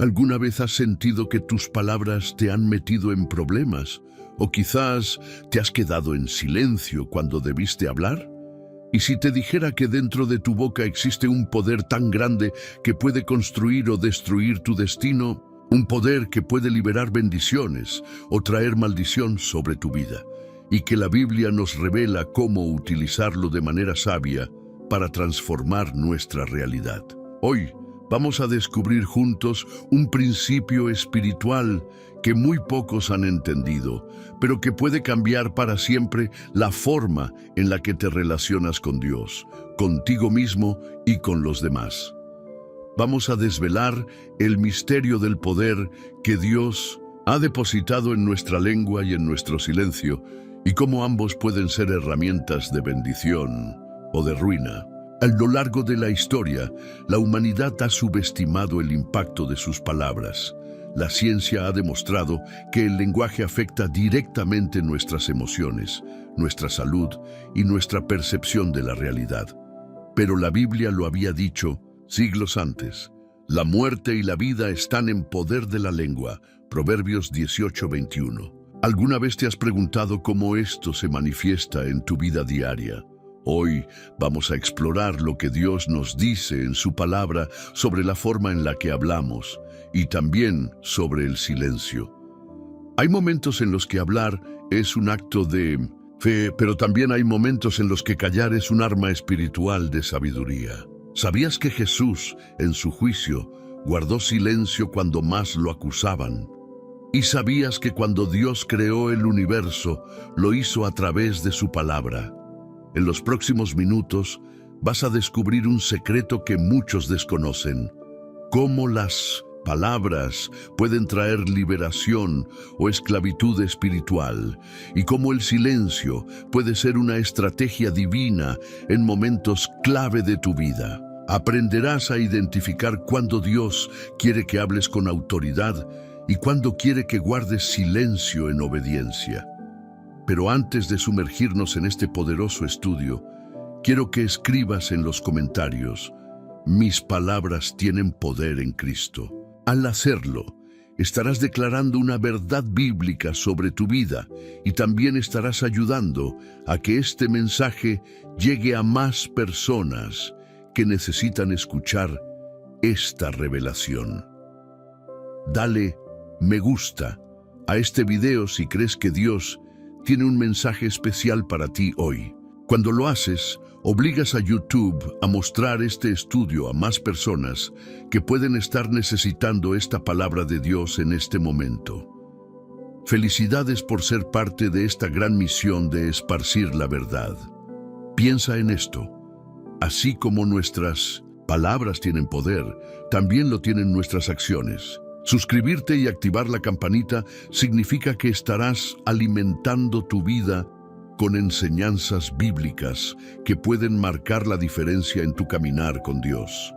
¿Alguna vez has sentido que tus palabras te han metido en problemas? ¿O quizás te has quedado en silencio cuando debiste hablar? ¿Y si te dijera que dentro de tu boca existe un poder tan grande que puede construir o destruir tu destino? Un poder que puede liberar bendiciones o traer maldición sobre tu vida. Y que la Biblia nos revela cómo utilizarlo de manera sabia para transformar nuestra realidad. Hoy vamos a descubrir juntos un principio espiritual que muy pocos han entendido, pero que puede cambiar para siempre la forma en la que te relacionas con Dios, contigo mismo y con los demás. Vamos a desvelar el misterio del poder que Dios ha depositado en nuestra lengua y en nuestro silencio, y cómo ambos pueden ser herramientas de bendición o de ruina. A lo largo de la historia, la humanidad ha subestimado el impacto de sus palabras. La ciencia ha demostrado que el lenguaje afecta directamente nuestras emociones, nuestra salud y nuestra percepción de la realidad. Pero la Biblia lo había dicho siglos antes. La muerte y la vida están en poder de la lengua. Proverbios 18:21. ¿Alguna vez te has preguntado cómo esto se manifiesta en tu vida diaria? Hoy vamos a explorar lo que Dios nos dice en su palabra sobre la forma en la que hablamos y también sobre el silencio. Hay momentos en los que hablar es un acto de fe, pero también hay momentos en los que callar es un arma espiritual de sabiduría. ¿Sabías que Jesús, en su juicio, guardó silencio cuando más lo acusaban? ¿Y sabías que cuando Dios creó el universo, lo hizo a través de su palabra? En los próximos minutos vas a descubrir un secreto que muchos desconocen: cómo las palabras pueden traer liberación o esclavitud espiritual, y cómo el silencio puede ser una estrategia divina en momentos clave de tu vida. Aprenderás a identificar cuándo Dios quiere que hables con autoridad y cuándo quiere que guardes silencio en obediencia. Pero antes de sumergirnos en este poderoso estudio, quiero que escribas en los comentarios: mis palabras tienen poder en Cristo. Al hacerlo, estarás declarando una verdad bíblica sobre tu vida y también estarás ayudando a que este mensaje llegue a más personas que necesitan escuchar esta revelación. Dale me gusta a este video si crees que Dios tiene un mensaje especial para ti hoy. Cuando lo haces, obligas a YouTube a mostrar este estudio a más personas que pueden estar necesitando esta palabra de Dios en este momento. Felicidades por ser parte de esta gran misión de esparcir la verdad. Piensa en esto. Así como nuestras palabras tienen poder, también lo tienen nuestras acciones. Suscribirte y activar la campanita significa que estarás alimentando tu vida con enseñanzas bíblicas que pueden marcar la diferencia en tu caminar con Dios.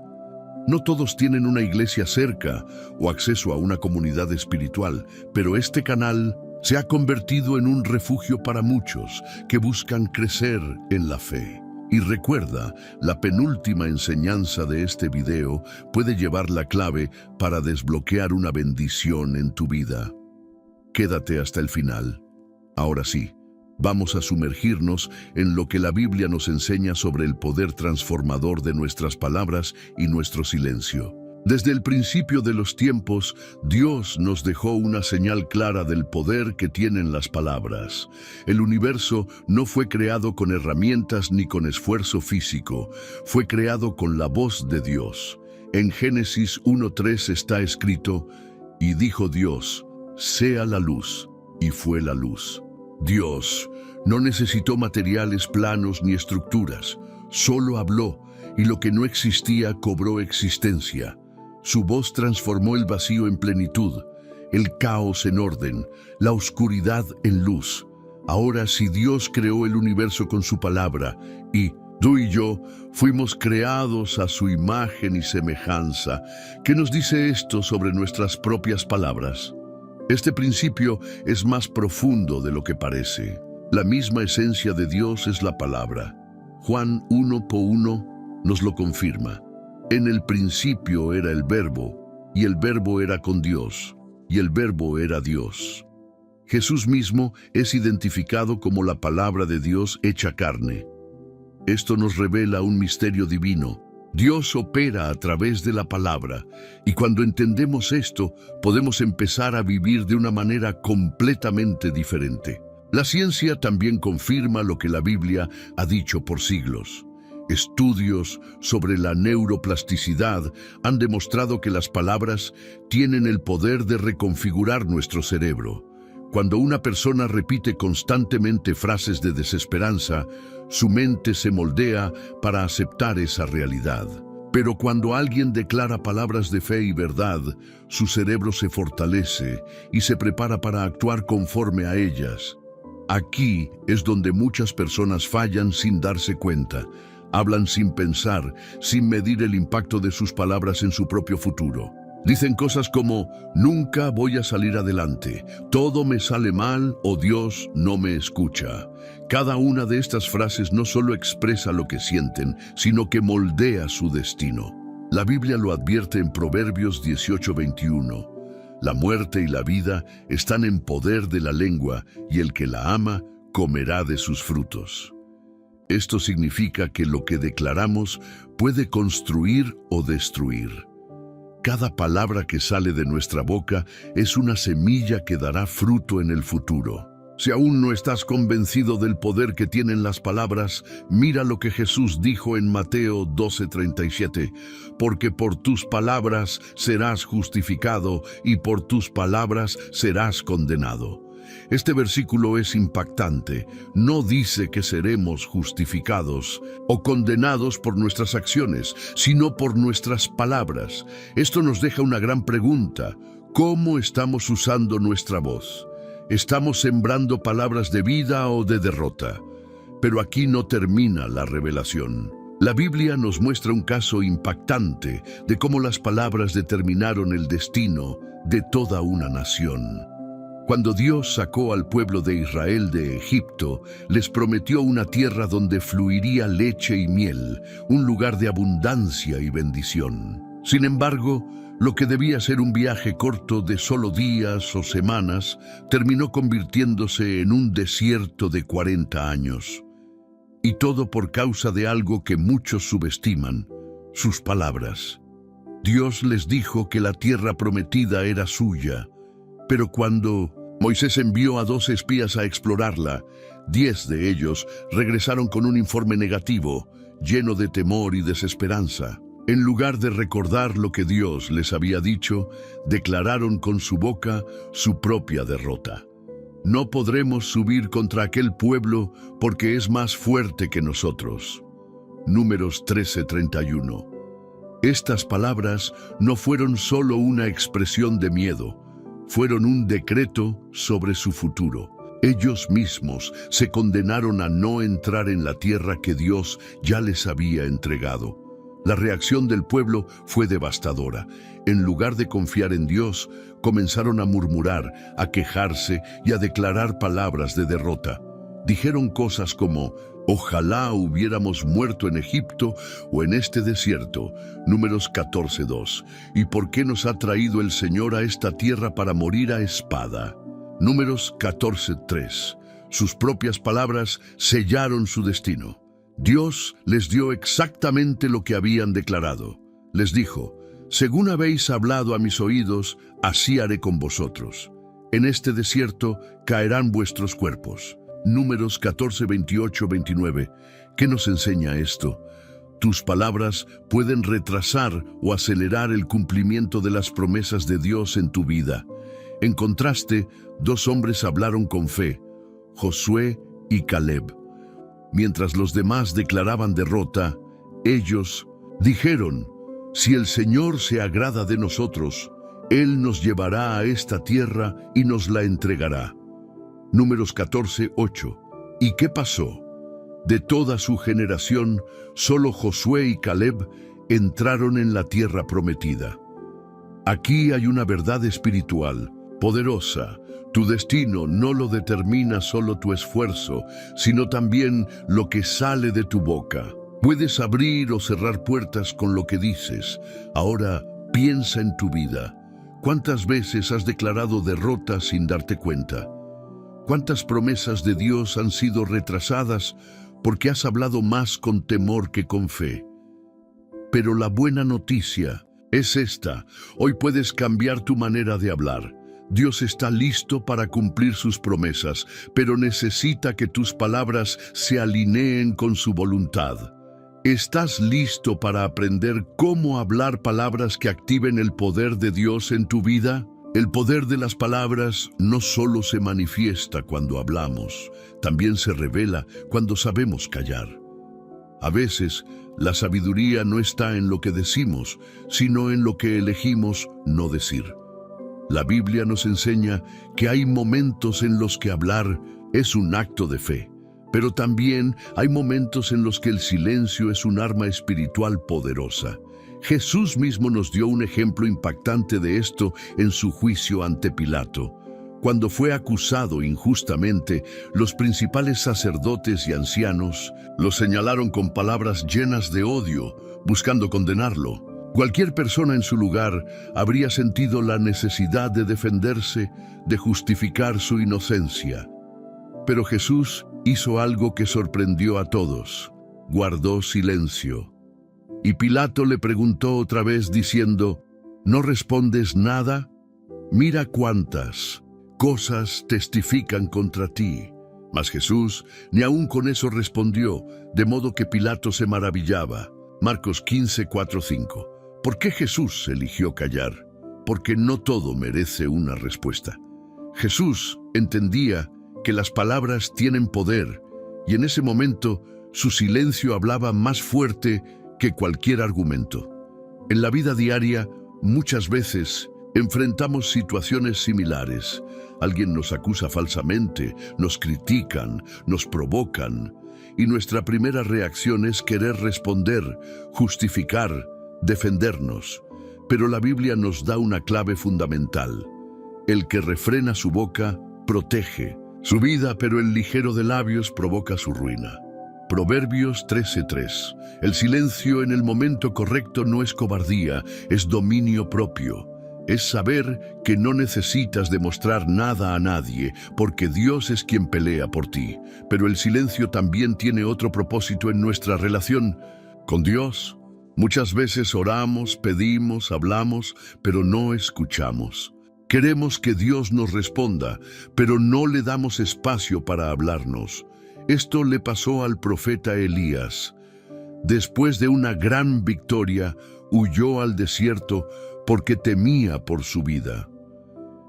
No todos tienen una iglesia cerca o acceso a una comunidad espiritual, pero este canal se ha convertido en un refugio para muchos que buscan crecer en la fe. Y recuerda, la penúltima enseñanza de este video puede llevar la clave para desbloquear una bendición en tu vida. Quédate hasta el final. Ahora sí, vamos a sumergirnos en lo que la Biblia nos enseña sobre el poder transformador de nuestras palabras y nuestro silencio. Desde el principio de los tiempos, Dios nos dejó una señal clara del poder que tienen las palabras. El universo no fue creado con herramientas ni con esfuerzo físico, fue creado con la voz de Dios. En Génesis 1:3 está escrito: y dijo Dios, sea la luz, y fue la luz. Dios no necesitó materiales planos ni estructuras, solo habló, y lo que no existía cobró existencia. Su voz transformó el vacío en plenitud, el caos en orden, la oscuridad en luz. Ahora, si Dios creó el universo con su palabra, y tú y yo fuimos creados a su imagen y semejanza, ¿qué nos dice esto sobre nuestras propias palabras? Este principio es más profundo de lo que parece. La misma esencia de Dios es la palabra. Juan 1:1 nos lo confirma. En el principio era el Verbo, y el Verbo era con Dios, y el Verbo era Dios. Jesús mismo es identificado como la palabra de Dios hecha carne. Esto nos revela un misterio divino. Dios opera a través de la palabra, y cuando entendemos esto, podemos empezar a vivir de una manera completamente diferente. La ciencia también confirma lo que la Biblia ha dicho por siglos. Estudios sobre la neuroplasticidad han demostrado que las palabras tienen el poder de reconfigurar nuestro cerebro. Cuando una persona repite constantemente frases de desesperanza, su mente se moldea para aceptar esa realidad. Pero cuando alguien declara palabras de fe y verdad, su cerebro se fortalece y se prepara para actuar conforme a ellas. Aquí es donde muchas personas fallan sin darse cuenta. Hablan sin pensar, sin medir el impacto de sus palabras en su propio futuro. Dicen cosas como, nunca voy a salir adelante, todo me sale mal o Dios no me escucha. Cada una de estas frases no solo expresa lo que sienten, sino que moldea su destino. La Biblia lo advierte en Proverbios 18:21. La muerte y la vida están en poder de la lengua, y el que la ama comerá de sus frutos. Esto significa que lo que declaramos puede construir o destruir. Cada palabra que sale de nuestra boca es una semilla que dará fruto en el futuro. Si aún no estás convencido del poder que tienen las palabras, mira lo que Jesús dijo en Mateo 12:37, porque por tus palabras serás justificado y por tus palabras serás condenado. Este versículo es impactante. No dice que seremos justificados o condenados por nuestras acciones, sino por nuestras palabras. Esto nos deja una gran pregunta. ¿Cómo estamos usando nuestra voz? ¿Estamos sembrando palabras de vida o de derrota? Pero aquí no termina la revelación. La Biblia nos muestra un caso impactante de cómo las palabras determinaron el destino de toda una nación. Cuando Dios sacó al pueblo de Israel de Egipto, les prometió una tierra donde fluiría leche y miel, un lugar de abundancia y bendición. Sin embargo, lo que debía ser un viaje corto de solo días o semanas, terminó convirtiéndose en un desierto de 40 años. Y todo por causa de algo que muchos subestiman, sus palabras. Dios les dijo que la tierra prometida era suya, pero cuando Moisés envió a 2 espías a explorarla, 10 de ellos regresaron con un informe negativo, lleno de temor y desesperanza. En lugar de recordar lo que Dios les había dicho, declararon con su boca su propia derrota. No podremos subir contra aquel pueblo porque es más fuerte que nosotros. Números 13:31. Estas palabras no fueron solo una expresión de miedo, fueron un decreto sobre su futuro. Ellos mismos se condenaron a no entrar en la tierra que Dios ya les había entregado. La reacción del pueblo fue devastadora. En lugar de confiar en Dios, comenzaron a murmurar, a quejarse y a declarar palabras de derrota. Dijeron cosas como, ojalá hubiéramos muerto en Egipto o en este desierto. Números 14:2. ¿Y por qué nos ha traído el Señor a esta tierra para morir a espada? Números 14:3. Sus propias palabras sellaron su destino. Dios les dio exactamente lo que habían declarado. Les dijo, según habéis hablado a mis oídos, así haré con vosotros. En este desierto caerán vuestros cuerpos. Números 14:28-29. ¿Qué nos enseña esto? Tus palabras pueden retrasar o acelerar el cumplimiento de las promesas de Dios en tu vida. En contraste, 2 hombres hablaron con fe, Josué y Caleb. Mientras los demás declaraban derrota, ellos dijeron, si el Señor se agrada de nosotros, Él nos llevará a esta tierra y nos la entregará. Números 14:8. ¿Y qué pasó? De toda su generación, solo Josué y Caleb entraron en la tierra prometida. Aquí hay una verdad espiritual, poderosa. Tu destino no lo determina solo tu esfuerzo, sino también lo que sale de tu boca. Puedes abrir o cerrar puertas con lo que dices. Ahora, Piensa en tu vida. ¿Cuántas veces has declarado derrota sin darte cuenta? ¿Cuántas promesas de Dios han sido retrasadas porque has hablado más con temor que con fe? Pero la buena noticia es esta: hoy puedes cambiar tu manera de hablar. Dios está listo para cumplir sus promesas, pero necesita que tus palabras se alineen con su voluntad. ¿Estás listo para aprender cómo hablar palabras que activen el poder de Dios en tu vida? El poder de las palabras no solo se manifiesta cuando hablamos, también se revela cuando sabemos callar. A veces, la sabiduría no está en lo que decimos, sino en lo que elegimos no decir. La Biblia nos enseña que hay momentos en los que hablar es un acto de fe, pero también hay momentos en los que el silencio es un arma espiritual poderosa. Jesús mismo nos dio un ejemplo impactante de esto en su juicio ante Pilato. Cuando fue acusado injustamente, los principales sacerdotes y ancianos lo señalaron con palabras llenas de odio, buscando condenarlo. Cualquier persona en su lugar habría sentido la necesidad de defenderse, de justificar su inocencia. Pero Jesús hizo algo que sorprendió a todos: guardó silencio. Y Pilato le preguntó otra vez diciendo: ¿no respondes nada? Mira cuántas cosas testifican contra ti. Mas Jesús ni aun con eso respondió, de modo que Pilato se maravillaba. Marcos 15, 4, 5. ¿Por qué Jesús eligió callar? Porque no todo merece una respuesta. Jesús entendía que las palabras tienen poder, y en ese momento su silencio hablaba más fuerte que cualquier argumento. En la vida diaria, muchas veces enfrentamos situaciones similares. Alguien nos acusa falsamente, nos critican, nos provocan, y nuestra primera reacción es querer responder, justificar, defendernos. Pero la Biblia nos da una clave fundamental: el que refrena su boca protege su vida, pero el ligero de labios provoca su ruina. Proverbios 13:3. El silencio en el momento correcto no es cobardía, es dominio propio. Es saber que no necesitas demostrar nada a nadie, porque Dios es quien pelea por ti. Pero el silencio también tiene otro propósito en nuestra relación con Dios. Muchas veces oramos, pedimos, hablamos, pero no escuchamos. Queremos que Dios nos responda, pero no le damos espacio para hablarnos. Esto le pasó al profeta Elías. Después de una gran victoria, huyó al desierto porque temía por su vida.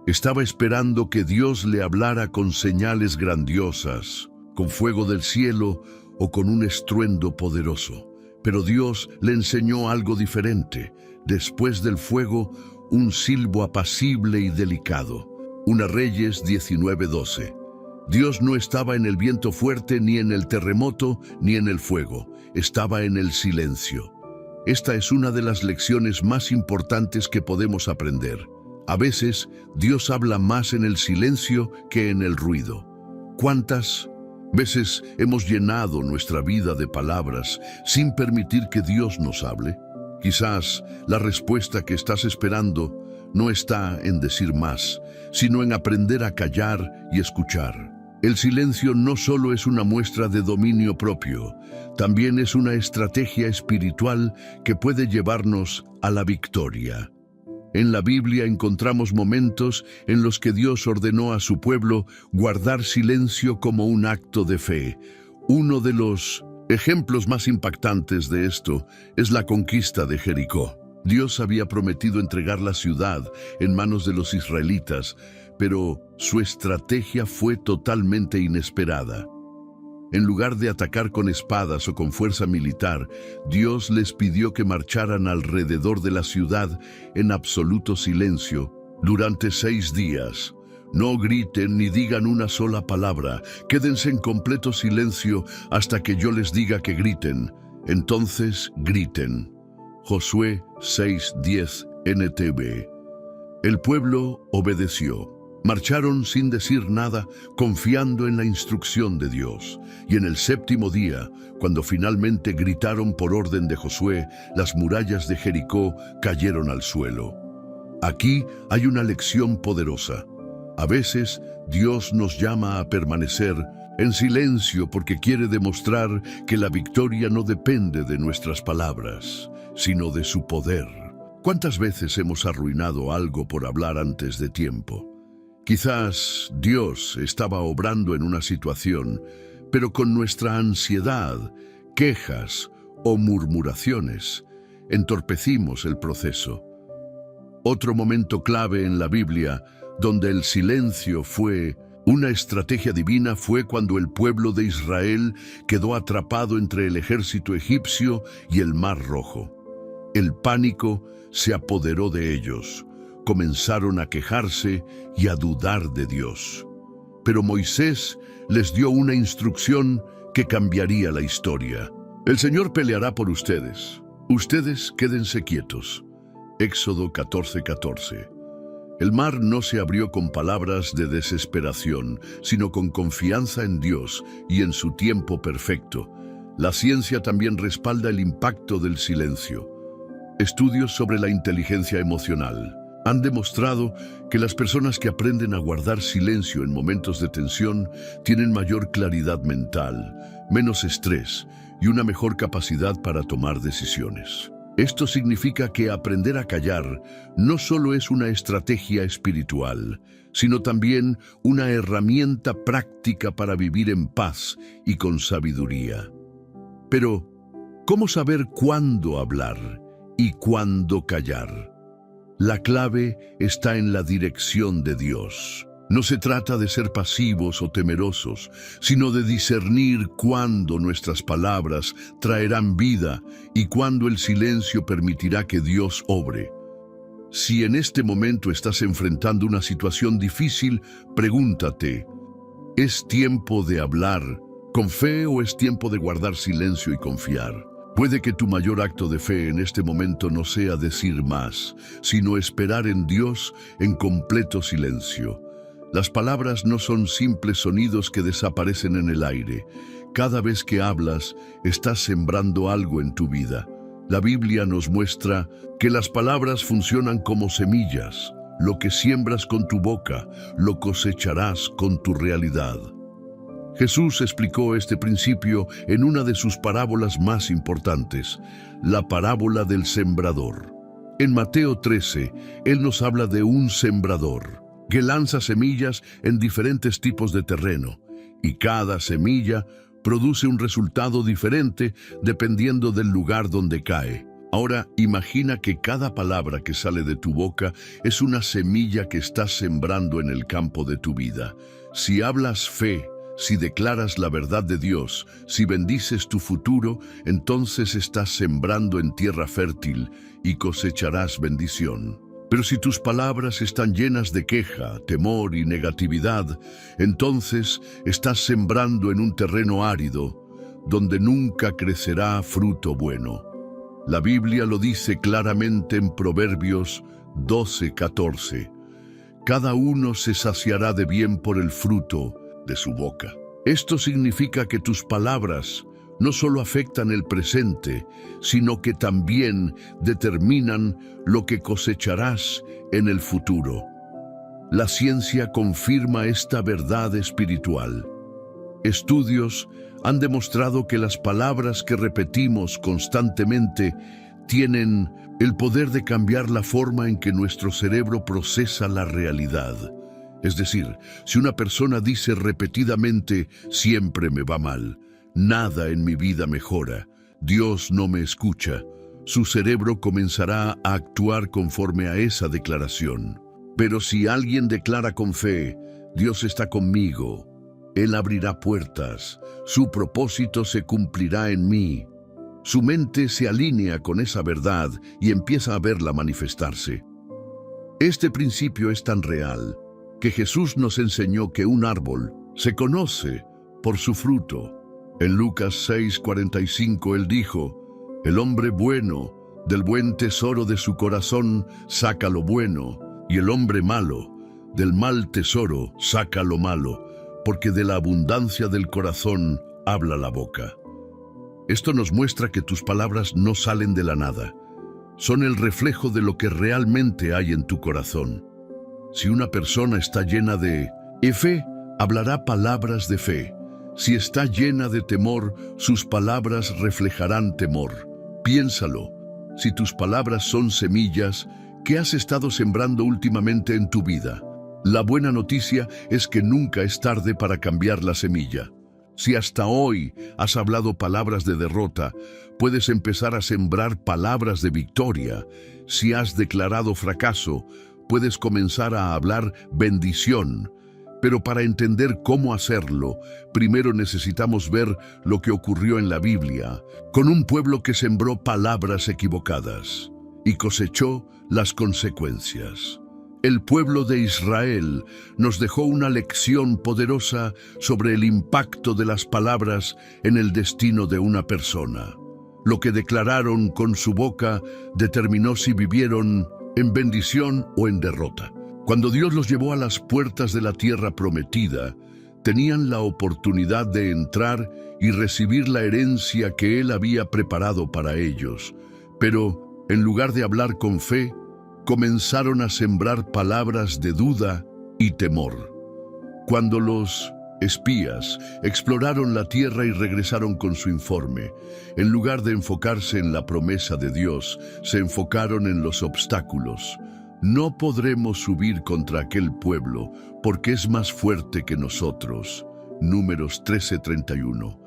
Estaba esperando que Dios le hablara con señales grandiosas, con fuego del cielo o con un estruendo poderoso. Pero Dios le enseñó algo diferente. Después del fuego, un silbo apacible y delicado. 1 Reyes 19:12. Dios no estaba en el viento fuerte, ni en el terremoto, ni en el fuego. Estaba en el silencio. Esta es una de las lecciones más importantes que podemos aprender. A veces, Dios habla más en el silencio que en el ruido. ¿Cuántas veces hemos llenado nuestra vida de palabras sin permitir que Dios nos hable? Quizás la respuesta que estás esperando no está en decir más, sino en aprender a callar y escuchar. El silencio no solo es una muestra de dominio propio, también es una estrategia espiritual que puede llevarnos a la victoria. En la Biblia encontramos momentos en los que Dios ordenó a su pueblo guardar silencio como un acto de fe. Uno de los ejemplos más impactantes de esto es la conquista de Jericó. Dios había prometido entregar la ciudad en manos de los israelitas, pero su estrategia fue totalmente inesperada. En lugar de atacar con espadas o con fuerza militar, Dios les pidió que marcharan alrededor de la ciudad en absoluto silencio durante 6 días. No griten ni digan una sola palabra, quédense en completo silencio hasta que yo les diga que griten. Entonces griten. Josué 6:10 NTV. El pueblo obedeció. Marcharon sin decir nada, confiando en la instrucción de Dios. Y en el séptimo día, cuando finalmente gritaron por orden de Josué, las murallas de Jericó cayeron al suelo. Aquí hay una lección poderosa. A veces, Dios nos llama a permanecer en silencio porque quiere demostrar que la victoria no depende de nuestras palabras, sino de su poder. ¿Cuántas veces hemos arruinado algo por hablar antes de tiempo? Quizás Dios estaba obrando en una situación, pero con nuestra ansiedad, quejas o murmuraciones, entorpecimos el proceso. Otro momento clave en la Biblia, donde el silencio fue una estrategia divina, fue cuando el pueblo de Israel quedó atrapado entre el ejército egipcio y el Mar Rojo. El pánico se apoderó de ellos. Comenzaron a quejarse y a dudar de Dios. Pero Moisés les dio una instrucción que cambiaría la historia. El Señor peleará por ustedes. Ustedes quédense quietos. Éxodo 14:14. El mar no se abrió con palabras de desesperación, sino con confianza en Dios y en su tiempo perfecto. La ciencia también respalda el impacto del silencio. Estudios sobre la inteligencia emocional han demostrado que las personas que aprenden a guardar silencio en momentos de tensión tienen mayor claridad mental, menos estrés y una mejor capacidad para tomar decisiones. Esto significa que aprender a callar no solo es una estrategia espiritual, sino también una herramienta práctica para vivir en paz y con sabiduría. Pero, ¿cómo saber cuándo hablar y cuándo callar? La clave está en la dirección de Dios. No se trata de ser pasivos o temerosos, sino de discernir cuándo nuestras palabras traerán vida y cuándo el silencio permitirá que Dios obre. Si en este momento estás enfrentando una situación difícil, pregúntate, ¿es tiempo de hablar con fe o es tiempo de guardar silencio y confiar? Puede que tu mayor acto de fe en este momento no sea decir más, sino esperar en Dios en completo silencio. Las palabras no son simples sonidos que desaparecen en el aire. Cada vez que hablas, estás sembrando algo en tu vida. La Biblia nos muestra que las palabras funcionan como semillas. Lo que siembras con tu boca, lo cosecharás con tu realidad. Jesús explicó este principio en una de sus parábolas más importantes, la parábola del sembrador. En Mateo 13, Él nos habla de un sembrador que lanza semillas en diferentes tipos de terreno, y cada semilla produce un resultado diferente dependiendo del lugar donde cae. Ahora, imagina que cada palabra que sale de tu boca es una semilla que estás sembrando en el campo de tu vida. Si hablas fe, si declaras la verdad de Dios, si bendices tu futuro, entonces estás sembrando en tierra fértil y cosecharás bendición. Pero si tus palabras están llenas de queja, temor y negatividad, entonces estás sembrando en un terreno árido, donde nunca crecerá fruto bueno. La Biblia lo dice claramente en Proverbios 12:14. Cada uno se saciará de bien por el fruto de su boca. Esto significa que tus palabras no solo afectan el presente, sino que también determinan lo que cosecharás en el futuro. La ciencia confirma esta verdad espiritual. Estudios han demostrado que las palabras que repetimos constantemente tienen el poder de cambiar la forma en que nuestro cerebro procesa la realidad. Es decir, si una persona dice repetidamente, siempre me va mal, nada en mi vida mejora, Dios no me escucha, su cerebro comenzará a actuar conforme a esa declaración. Pero si alguien declara con fe, Dios está conmigo, Él abrirá puertas, su propósito se cumplirá en mí, su mente se alinea con esa verdad y empieza a verla manifestarse. Este principio es tan real que Jesús nos enseñó que un árbol se conoce por su fruto. En Lucas 6:45 Él dijo, el hombre bueno, del buen tesoro de su corazón saca lo bueno, y el hombre malo, Del mal tesoro saca lo malo, porque de la abundancia del corazón habla la boca. Esto nos muestra que tus palabras no salen de la nada. Son el reflejo de lo que realmente hay en tu corazón. Si una persona está llena de fe, hablará palabras de fe. Si está llena de temor, sus palabras reflejarán temor. Piénsalo. Si tus palabras son semillas, ¿qué has estado sembrando últimamente en tu vida? La buena noticia es que nunca es tarde para cambiar la semilla. Si hasta hoy has hablado palabras de derrota, puedes empezar a sembrar palabras de victoria. Si has declarado fracaso, puedes comenzar a hablar bendición. Pero para entender cómo hacerlo, primero necesitamos ver lo que ocurrió en la Biblia, con un pueblo que sembró palabras equivocadas y cosechó las consecuencias. El pueblo de Israel nos dejó una lección poderosa sobre el impacto de las palabras en el destino de una persona. Lo que declararon con su boca determinó si vivieron en bendición o en derrota. Cuando Dios los llevó a las puertas de la tierra prometida, tenían la oportunidad de entrar y recibir la herencia que Él había preparado para ellos. Pero, en lugar de hablar con fe, comenzaron a sembrar palabras de duda y temor. Cuando los espías exploraron la tierra y regresaron con su informe, en lugar de enfocarse en la promesa de Dios, se enfocaron en los obstáculos. No podremos subir contra aquel pueblo, porque es más fuerte que nosotros. Números 13:31.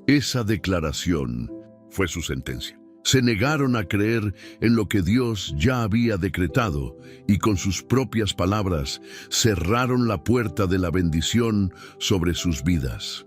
Esa declaración fue su sentencia. Se negaron a creer en lo que Dios ya había decretado y con sus propias palabras cerraron la puerta de la bendición sobre sus vidas.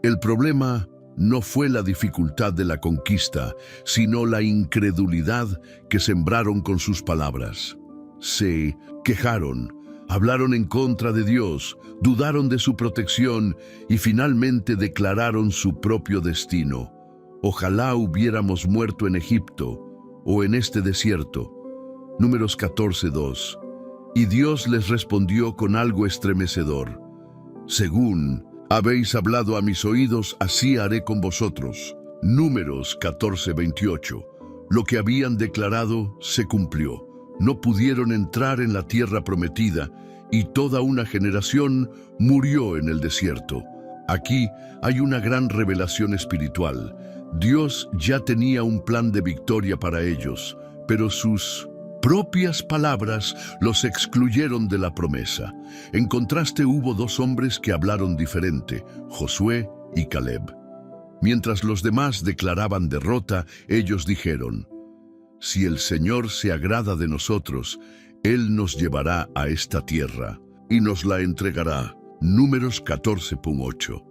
El problema no fue la dificultad de la conquista, sino la incredulidad que sembraron con sus palabras. Se quejaron, hablaron en contra de Dios, dudaron de su protección y finalmente declararon su propio destino. Ojalá hubiéramos muerto en Egipto o en este desierto. Números 14:2. Y Dios les respondió con algo estremecedor. Según habéis hablado a mis oídos, así haré con vosotros. Números 14:28. Lo que habían declarado se cumplió. No pudieron entrar en la tierra prometida y toda una generación murió en el desierto. Aquí hay una gran revelación espiritual. Dios ya tenía un plan de victoria para ellos, pero sus propias palabras los excluyeron de la promesa. En contraste, hubo dos hombres que hablaron diferente, Josué y Caleb. Mientras los demás declaraban derrota, ellos dijeron: si el Señor se agrada de nosotros, Él nos llevará a esta tierra y nos la entregará. Números 14:8.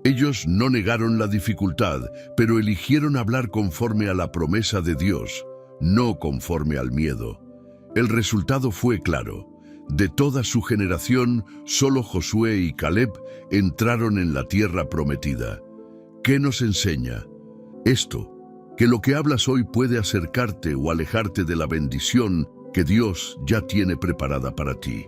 Ellos no negaron la dificultad, pero eligieron hablar conforme a la promesa de Dios, no conforme al miedo. El resultado fue claro. De toda su generación, solo Josué y Caleb entraron en la tierra prometida. ¿Qué nos enseña esto? Que lo que hablas hoy puede acercarte o alejarte de la bendición que Dios ya tiene preparada para ti.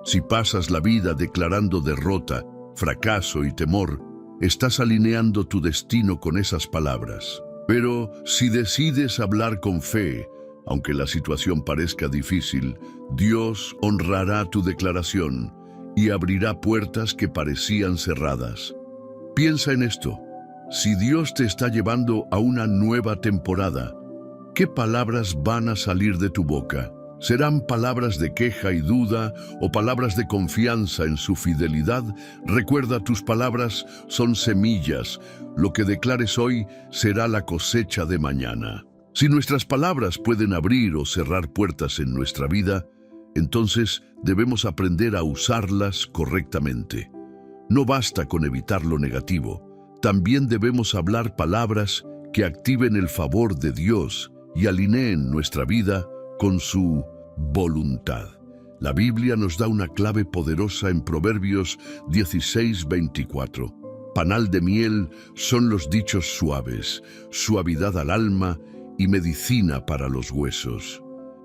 Si pasas la vida declarando derrota, fracaso y temor, estás alineando tu destino con esas palabras. Pero si decides hablar con fe, aunque la situación parezca difícil, Dios honrará tu declaración y abrirá puertas que parecían cerradas. Piensa en esto. Si Dios te está llevando a una nueva temporada, ¿qué palabras van a salir de tu boca? ¿Serán palabras de queja y duda o palabras de confianza en su fidelidad? Recuerda, tus palabras son semillas. Lo que declares hoy será la cosecha de mañana. Si nuestras palabras pueden abrir o cerrar puertas en nuestra vida, entonces debemos aprender a usarlas correctamente. No basta con evitar lo negativo. También debemos hablar palabras que activen el favor de Dios y alineen nuestra vida con su voluntad. La Biblia nos da una clave poderosa en Proverbios 16:24. Panal de miel son los dichos suaves, suavidad al alma y medicina para los huesos.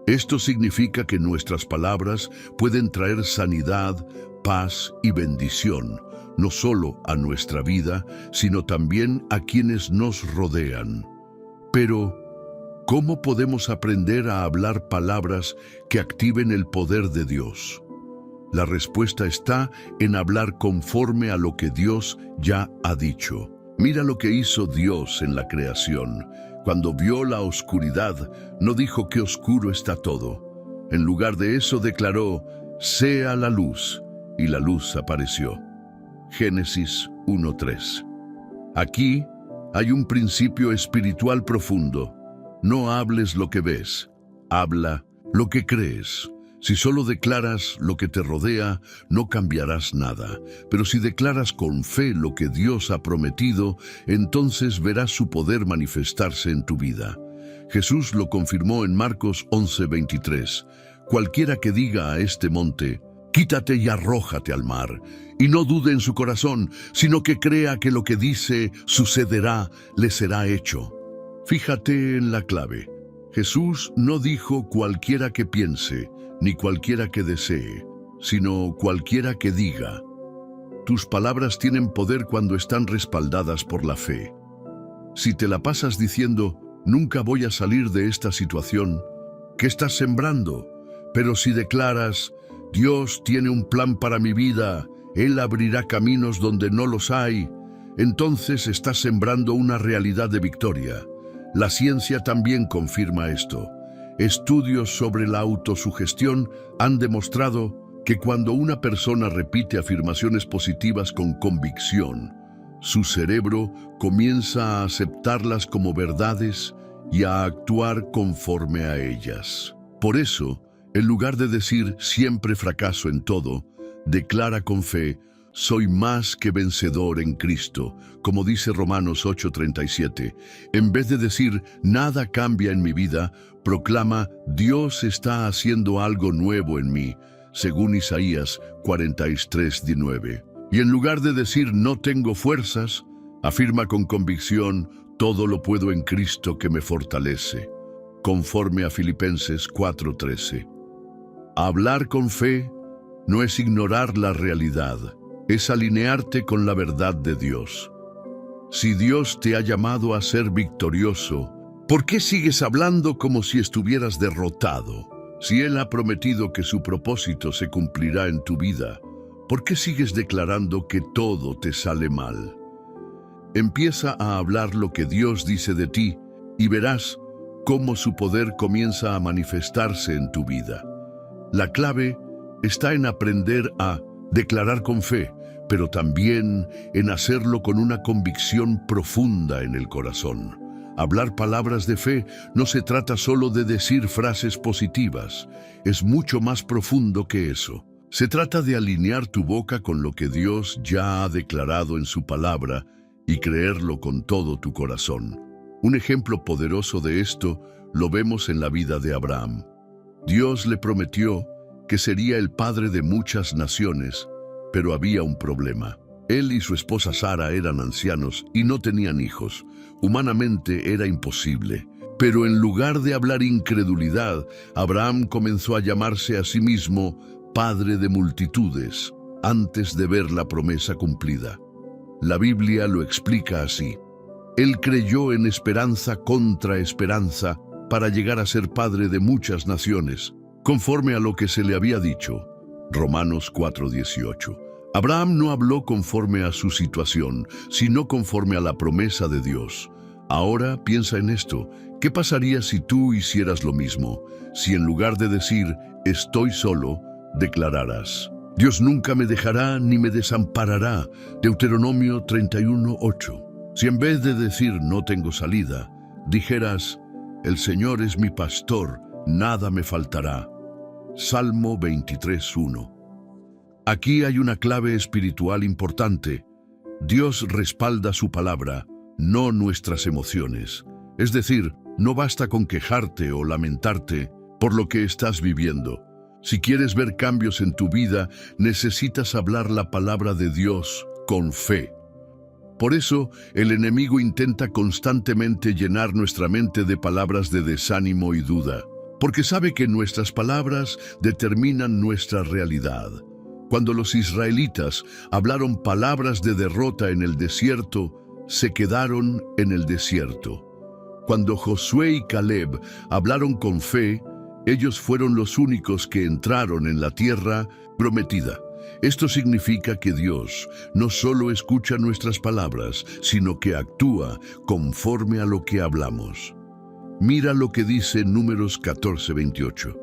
Esto significa que nuestras palabras pueden traer sanidad, paz y bendición, no solo a nuestra vida, sino también a quienes nos rodean. Pero, ¿cómo podemos aprender a hablar palabras que activen el poder de Dios? La respuesta está en hablar conforme a lo que Dios ya ha dicho. Mira lo que hizo Dios en la creación. Cuando vio la oscuridad, no dijo que oscuro está todo. En lugar de eso declaró, sea la luz, y la luz apareció. Génesis 1:3. Aquí hay un principio espiritual profundo. No hables lo que ves, habla lo que crees. Si solo declaras lo que te rodea, no cambiarás nada. Pero si declaras con fe lo que Dios ha prometido, entonces verás su poder manifestarse en tu vida. Jesús lo confirmó en Marcos 11:23. Cualquiera que diga a este monte, quítate y arrójate al mar, y no dude en su corazón, sino que crea que lo que dice sucederá, le será hecho. Fíjate en la clave. Jesús no dijo cualquiera que piense, ni cualquiera que desee, sino cualquiera que diga. Tus palabras tienen poder cuando están respaldadas por la fe. Si te la pasas diciendo, nunca voy a salir de esta situación, ¿qué estás sembrando? Pero si declaras, Dios tiene un plan para mi vida, Él abrirá caminos donde no los hay, entonces estás sembrando una realidad de victoria. La ciencia también confirma esto. Estudios sobre la autosugestión han demostrado que cuando una persona repite afirmaciones positivas con convicción, su cerebro comienza a aceptarlas como verdades y a actuar conforme a ellas. Por eso, en lugar de decir siempre fracaso en todo, declara con fe, soy más que vencedor en Cristo, como dice Romanos 8:37. En vez de decir nada cambia en mi vida, proclama Dios está haciendo algo nuevo en mí, según Isaías 43:19. Y en lugar de decir no tengo fuerzas, afirma con convicción todo lo puedo en Cristo que me fortalece, conforme a Filipenses 4:13. Hablar con fe no es ignorar la realidad, es alinearte con la verdad de Dios. Si Dios te ha llamado a ser victorioso, ¿por qué sigues hablando como si estuvieras derrotado? Si Él ha prometido que su propósito se cumplirá en tu vida, ¿por qué sigues declarando que todo te sale mal? Empieza a hablar lo que Dios dice de ti y verás cómo su poder comienza a manifestarse en tu vida. La clave está en aprender a declarar con fe, pero también en hacerlo con una convicción profunda en el corazón. Hablar palabras de fe no se trata solo de decir frases positivas, es mucho más profundo que eso. Se trata de alinear tu boca con lo que Dios ya ha declarado en su palabra y creerlo con todo tu corazón. Un ejemplo poderoso de esto lo vemos en la vida de Abraham. Dios le prometió que sería el padre de muchas naciones, pero había un problema. Él y su esposa Sara eran ancianos y no tenían hijos. Humanamente era imposible. Pero en lugar de hablar incredulidad, Abraham comenzó a llamarse a sí mismo Padre de multitudes, antes de ver la promesa cumplida. La Biblia lo explica así. Él creyó en esperanza contra esperanza para llegar a ser padre de muchas naciones, conforme a lo que se le había dicho. Romanos 4:18. Abraham no habló conforme a su situación, sino conforme a la promesa de Dios. Ahora piensa en esto. ¿Qué pasaría si tú hicieras lo mismo? Si en lugar de decir, estoy solo, declararas, Dios nunca me dejará ni me desamparará. Deuteronomio 31:8. Si en vez de decir, no tengo salida, dijeras, el Señor es mi pastor, nada me faltará. Salmo 23:1. Aquí hay una clave espiritual importante. Dios respalda su palabra, no nuestras emociones. Es decir, no basta con quejarte o lamentarte por lo que estás viviendo. Si quieres ver cambios en tu vida, necesitas hablar la palabra de Dios con fe. Por eso, el enemigo intenta constantemente llenar nuestra mente de palabras de desánimo y duda. porque sabe que nuestras palabras determinan nuestra realidad. Cuando los israelitas hablaron palabras de derrota en el desierto, se quedaron en el desierto. Cuando Josué y Caleb hablaron con fe, ellos fueron los únicos que entraron en la tierra prometida. Esto significa que Dios no solo escucha nuestras palabras, sino que actúa conforme a lo que hablamos. Mira lo que dice Números 14:28.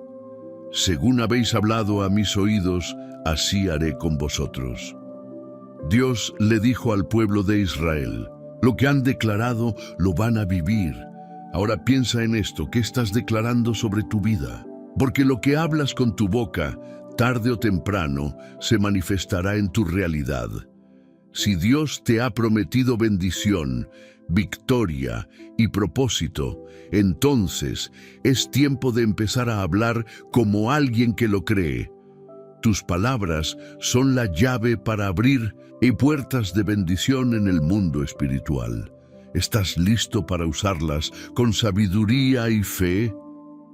Según habéis hablado a mis oídos, así haré con vosotros. Dios le dijo al pueblo de Israel, lo que han declarado lo van a vivir. Ahora piensa en esto, ¿qué estás declarando sobre tu vida? Porque lo que hablas con tu boca, tarde o temprano, se manifestará en tu realidad. Si Dios te ha prometido bendición, victoria y propósito, entonces es tiempo de empezar a hablar como alguien que lo cree. Tus palabras son la llave para abrir puertas de bendición en el mundo espiritual. ¿Estás listo para usarlas con sabiduría y fe?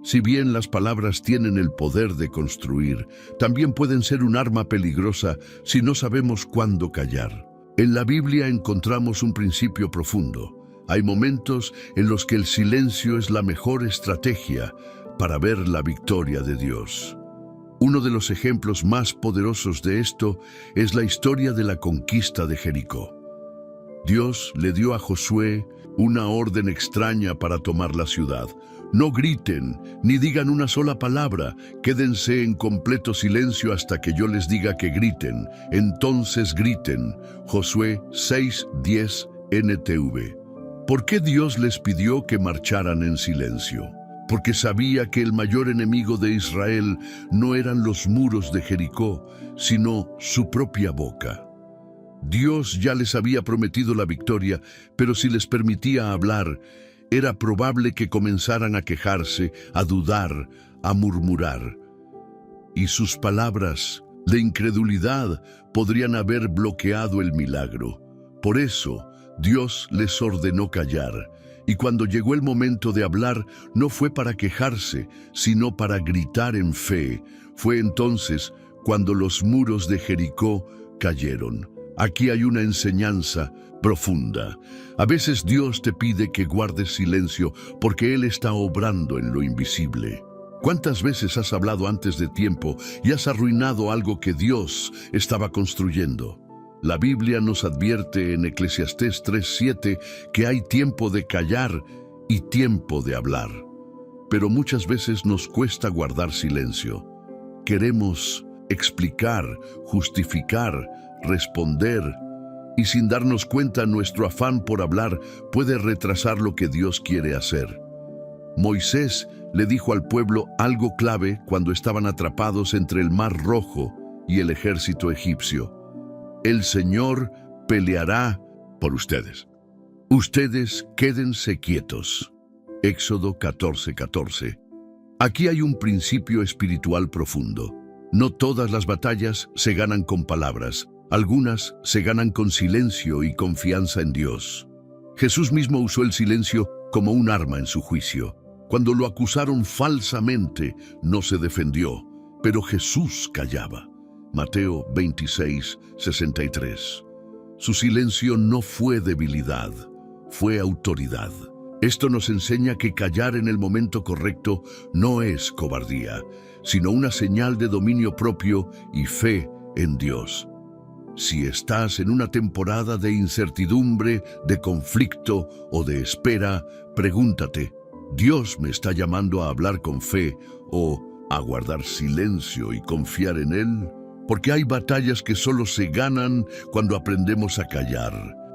Si bien las palabras tienen el poder de construir, también pueden ser un arma peligrosa si no sabemos cuándo callar. En la Biblia encontramos un principio profundo. Hay momentos en los que el silencio es la mejor estrategia para ver la victoria de Dios. Uno de los ejemplos más poderosos de esto es la historia de la conquista de Jericó. Dios le dio a Josué una orden extraña para tomar la ciudad. No griten, ni digan una sola palabra. Quédense en completo silencio hasta que yo les diga que griten. Entonces griten. Josué 6:10 NTV. ¿Por qué Dios les pidió que marcharan en silencio? Porque sabía que el mayor enemigo de Israel no eran los muros de Jericó, sino su propia boca. Dios ya les había prometido la victoria, pero si les permitía hablar, era probable que comenzaran a quejarse, a dudar, a murmurar. Y sus palabras de incredulidad podrían haber bloqueado el milagro. Por eso, Dios les ordenó callar. Y cuando llegó el momento de hablar, no fue para quejarse, sino para gritar en fe. Fue entonces cuando los muros de Jericó cayeron. Aquí hay una enseñanza profunda. A veces Dios te pide que guardes silencio porque Él está obrando en lo invisible. ¿Cuántas veces has hablado antes de tiempo y has arruinado algo que Dios estaba construyendo? La Biblia nos advierte en Eclesiastés 3:7 que hay tiempo de callar y tiempo de hablar. Pero muchas veces nos cuesta guardar silencio. Queremos explicar, justificar, responder, y sin darnos cuenta nuestro afán por hablar puede retrasar lo que Dios quiere hacer. Moisés le dijo al pueblo algo clave cuando estaban atrapados entre el Mar Rojo y el ejército egipcio. El Señor peleará por ustedes. Ustedes quédense quietos. Éxodo 14:14. Aquí hay un principio espiritual profundo. No todas las batallas se ganan con palabras. Algunas se ganan con silencio y confianza en Dios. Jesús mismo usó el silencio como un arma en su juicio. Cuando lo acusaron falsamente, no se defendió, pero Jesús callaba. Mateo 26:63. Su silencio no fue debilidad, fue autoridad. Esto nos enseña que callar en el momento correcto no es cobardía, sino una señal de dominio propio y fe en Dios. Si estás en una temporada de incertidumbre, de conflicto o de espera, pregúntate, ¿Dios me está llamando a hablar con fe o a guardar silencio y confiar en Él? Porque hay batallas que solo se ganan cuando aprendemos a callar.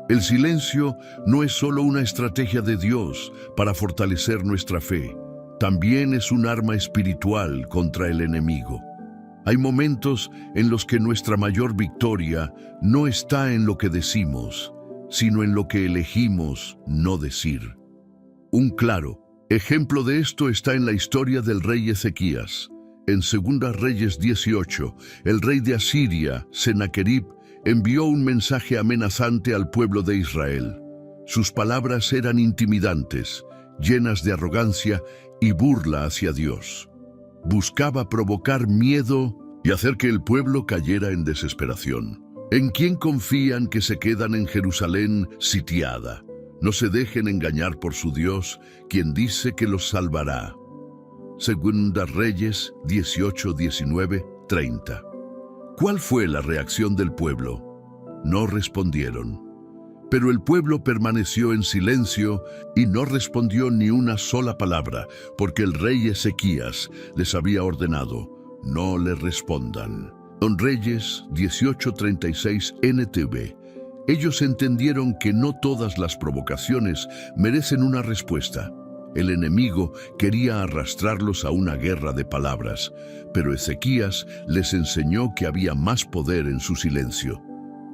El silencio no es solo una estrategia de Dios para fortalecer nuestra fe, también es un arma espiritual contra el enemigo. Hay momentos en los que nuestra mayor victoria no está en lo que decimos, sino en lo que elegimos no decir. Un claro ejemplo de esto está en la historia del rey Ezequías. En 2 Reyes 18, el rey de Asiria, Sennacherib, envió un mensaje amenazante al pueblo de Israel. Sus palabras eran intimidantes, llenas de arrogancia y burla hacia Dios. Buscaba provocar miedo y hacer que el pueblo cayera en desesperación. ¿En quién confían que se quedan en Jerusalén sitiada? No se dejen engañar por su Dios, quien dice que los salvará. Segunda Reyes 18, 19, 30. ¿Cuál fue la reacción del pueblo? No respondieron. Pero el pueblo permaneció en silencio y no respondió ni una sola palabra, porque el rey Ezequías les había ordenado: no le respondan. Don Reyes 18:36 NTV. Ellos entendieron que no todas las provocaciones merecen una respuesta. El enemigo quería arrastrarlos a una guerra de palabras, pero Ezequías les enseñó que había más poder en su silencio.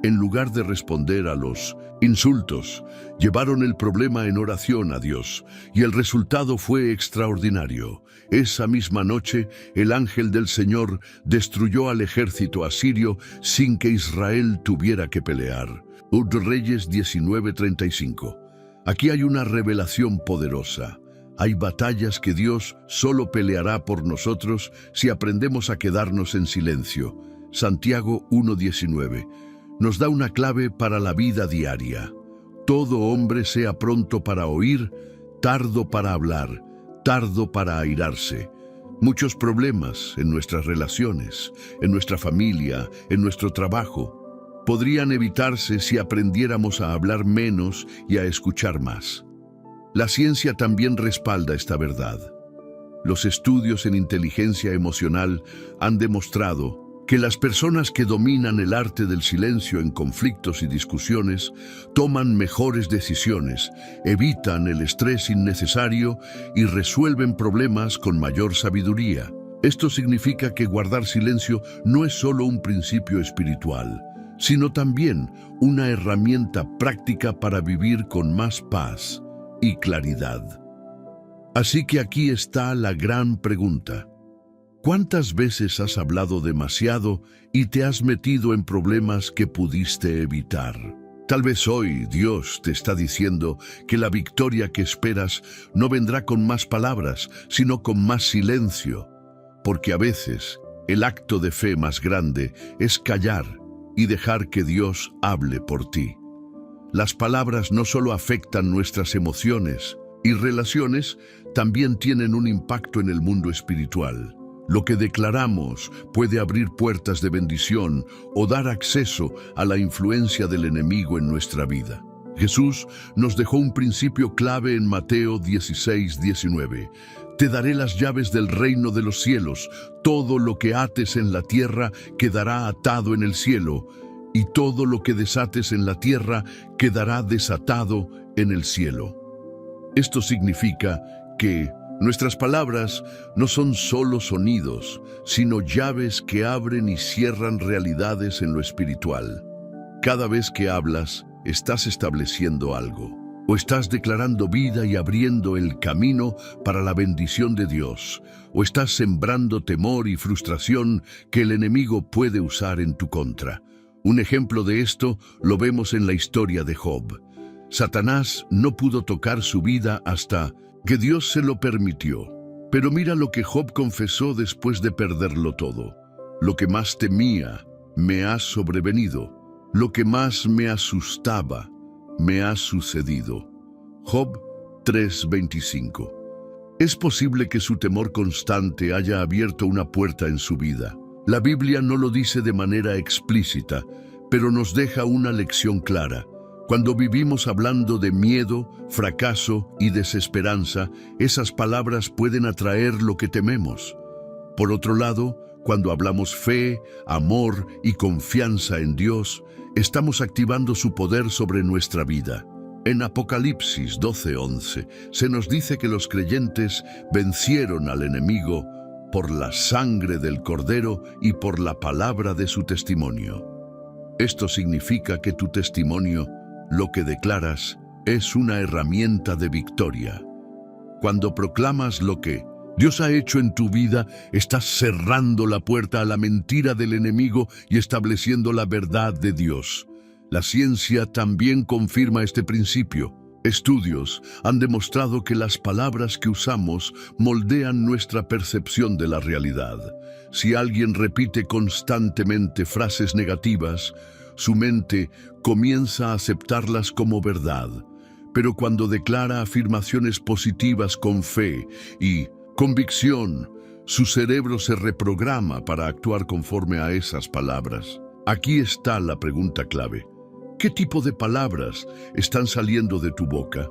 En lugar de responder a los insultos, llevaron el problema en oración a Dios, y el resultado fue extraordinario. Esa misma noche, el ángel del Señor destruyó al ejército asirio sin que Israel tuviera que pelear. Reyes 19:35. Aquí hay una revelación poderosa. Hay batallas que Dios solo peleará por nosotros si aprendemos a quedarnos en silencio. Santiago 1:19. Nos da una clave para la vida diaria. Todo hombre sea pronto para oír, tardo para hablar, tardo para airarse. Muchos problemas en nuestras relaciones, en nuestra familia, en nuestro trabajo, podrían evitarse si aprendiéramos a hablar menos y a escuchar más. La ciencia también respalda esta verdad. Los estudios en inteligencia emocional han demostrado que las personas que dominan el arte del silencio en conflictos y discusiones toman mejores decisiones, evitan el estrés innecesario y resuelven problemas con mayor sabiduría. Esto significa que guardar silencio no es solo un principio espiritual, sino también una herramienta práctica para vivir con más paz y claridad. Así que aquí está la gran pregunta. ¿Cuántas veces has hablado demasiado y te has metido en problemas que pudiste evitar? Tal vez hoy Dios te está diciendo que la victoria que esperas no vendrá con más palabras, sino con más silencio, porque a veces el acto de fe más grande es callar y dejar que Dios hable por ti. Las palabras no solo afectan nuestras emociones y relaciones, también tienen un impacto en el mundo espiritual. Lo que declaramos puede abrir puertas de bendición o dar acceso a la influencia del enemigo en nuestra vida. Jesús nos dejó un principio clave en Mateo 16:19. Te daré las llaves del reino de los cielos. Todo lo que ates en la tierra quedará atado en el cielo, y todo lo que desates en la tierra quedará desatado en el cielo. Esto significa que nuestras palabras no son solo sonidos, sino llaves que abren y cierran realidades en lo espiritual. Cada vez que hablas, estás estableciendo algo, o estás declarando vida y abriendo el camino para la bendición de Dios, o estás sembrando temor y frustración que el enemigo puede usar en tu contra. Un ejemplo de esto lo vemos en la historia de Job. Satanás no pudo tocar su vida hasta que Dios se lo permitió. Pero mira lo que Job confesó después de perderlo todo. Lo que más temía me ha sobrevenido. Lo que más me asustaba me ha sucedido. Job 3:25. Es posible que su temor constante haya abierto una puerta en su vida. La Biblia no lo dice de manera explícita, pero nos deja una lección clara. Cuando vivimos hablando de miedo, fracaso y desesperanza, esas palabras pueden atraer lo que tememos. Por otro lado, cuando hablamos fe, amor y confianza en Dios, estamos activando su poder sobre nuestra vida. En Apocalipsis 12:11 se nos dice que los creyentes vencieron al enemigo por la sangre del Cordero y por la palabra de su testimonio. Esto significa que tu testimonio, lo que declaras, es una herramienta de victoria. Cuando proclamas lo que Dios ha hecho en tu vida, estás cerrando la puerta a la mentira del enemigo y estableciendo la verdad de Dios. La ciencia también confirma este principio. Estudios han demostrado que las palabras que usamos moldean nuestra percepción de la realidad. Si alguien repite constantemente frases negativas, su mente comienza a aceptarlas como verdad. Pero cuando declara afirmaciones positivas con fe y convicción, su cerebro se reprograma para actuar conforme a esas palabras. Aquí está la pregunta clave. ¿Qué tipo de palabras están saliendo de tu boca?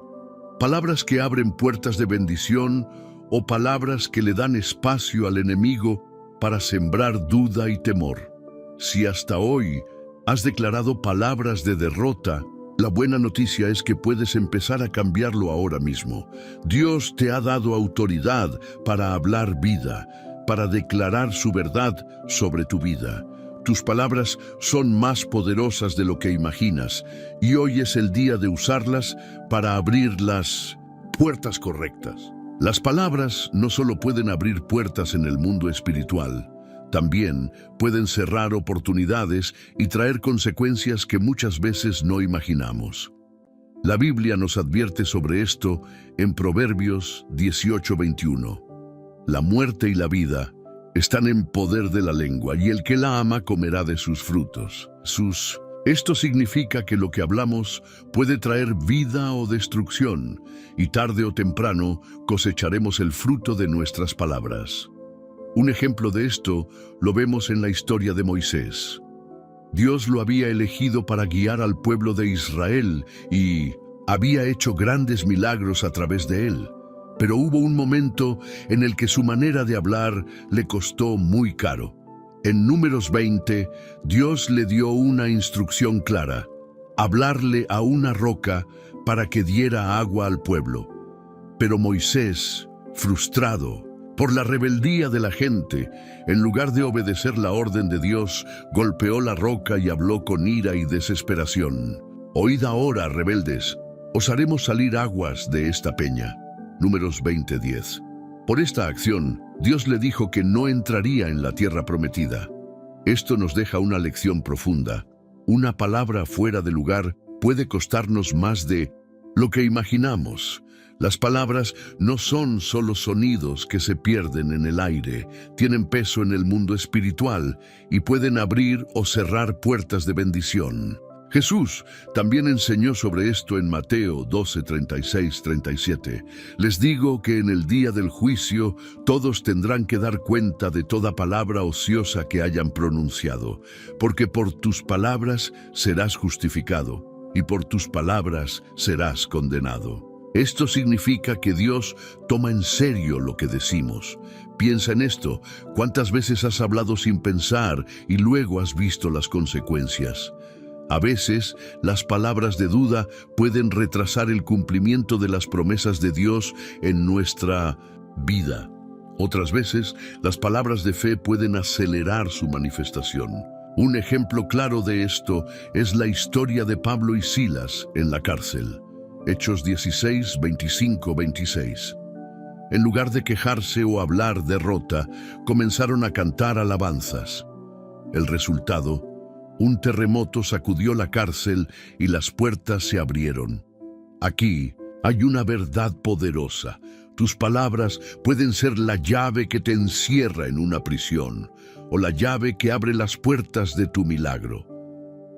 ¿Palabras que abren puertas de bendición o palabras que le dan espacio al enemigo para sembrar duda y temor? Si hasta hoy has declarado palabras de derrota, la buena noticia es que puedes empezar a cambiarlo ahora mismo. Dios te ha dado autoridad para hablar vida, para declarar su verdad sobre tu vida. Tus palabras son más poderosas de lo que imaginas, y hoy es el día de usarlas para abrir las puertas correctas. Las palabras no solo pueden abrir puertas en el mundo espiritual, también pueden cerrar oportunidades y traer consecuencias que muchas veces no imaginamos. La Biblia nos advierte sobre esto en Proverbios 18:21. La muerte y la vida están en poder de la lengua, y el que la ama comerá de sus frutos. Esto significa que lo que hablamos puede traer vida o destrucción, y tarde o temprano cosecharemos el fruto de nuestras palabras. Un ejemplo de esto lo vemos en la historia de Moisés. Dios lo había elegido para guiar al pueblo de Israel y había hecho grandes milagros a través de él. Pero hubo un momento en el que su manera de hablar le costó muy caro. En Números 20, Dios le dio una instrucción clara: hablarle a una roca para que diera agua al pueblo. Pero Moisés, frustrado por la rebeldía de la gente, en lugar de obedecer la orden de Dios, golpeó la roca y habló con ira y desesperación. Oíd ahora, rebeldes, os haremos salir aguas de esta peña. Números 20:10. Por esta acción, Dios le dijo que no entraría en la tierra prometida. Esto nos deja una lección profunda. Una palabra fuera de lugar puede costarnos más de lo que imaginamos. Las palabras no son solo sonidos que se pierden en el aire, tienen peso en el mundo espiritual y pueden abrir o cerrar puertas de bendición. Jesús también enseñó sobre esto en Mateo 12:36-37. Les digo que en el día del juicio todos tendrán que dar cuenta de toda palabra ociosa que hayan pronunciado, porque por tus palabras serás justificado y por tus palabras serás condenado. Esto significa que Dios toma en serio lo que decimos. Piensa en esto: ¿cuántas veces has hablado sin pensar y luego has visto las consecuencias? A veces, las palabras de duda pueden retrasar el cumplimiento de las promesas de Dios en nuestra vida. Otras veces, las palabras de fe pueden acelerar su manifestación. Un ejemplo claro de esto es la historia de Pablo y Silas en la cárcel. Hechos 16:25-26. En lugar de quejarse o hablar derrota, comenzaron a cantar alabanzas. El resultado: un terremoto sacudió la cárcel y las puertas se abrieron. Aquí hay una verdad poderosa. Tus palabras pueden ser la llave que te encierra en una prisión o la llave que abre las puertas de tu milagro.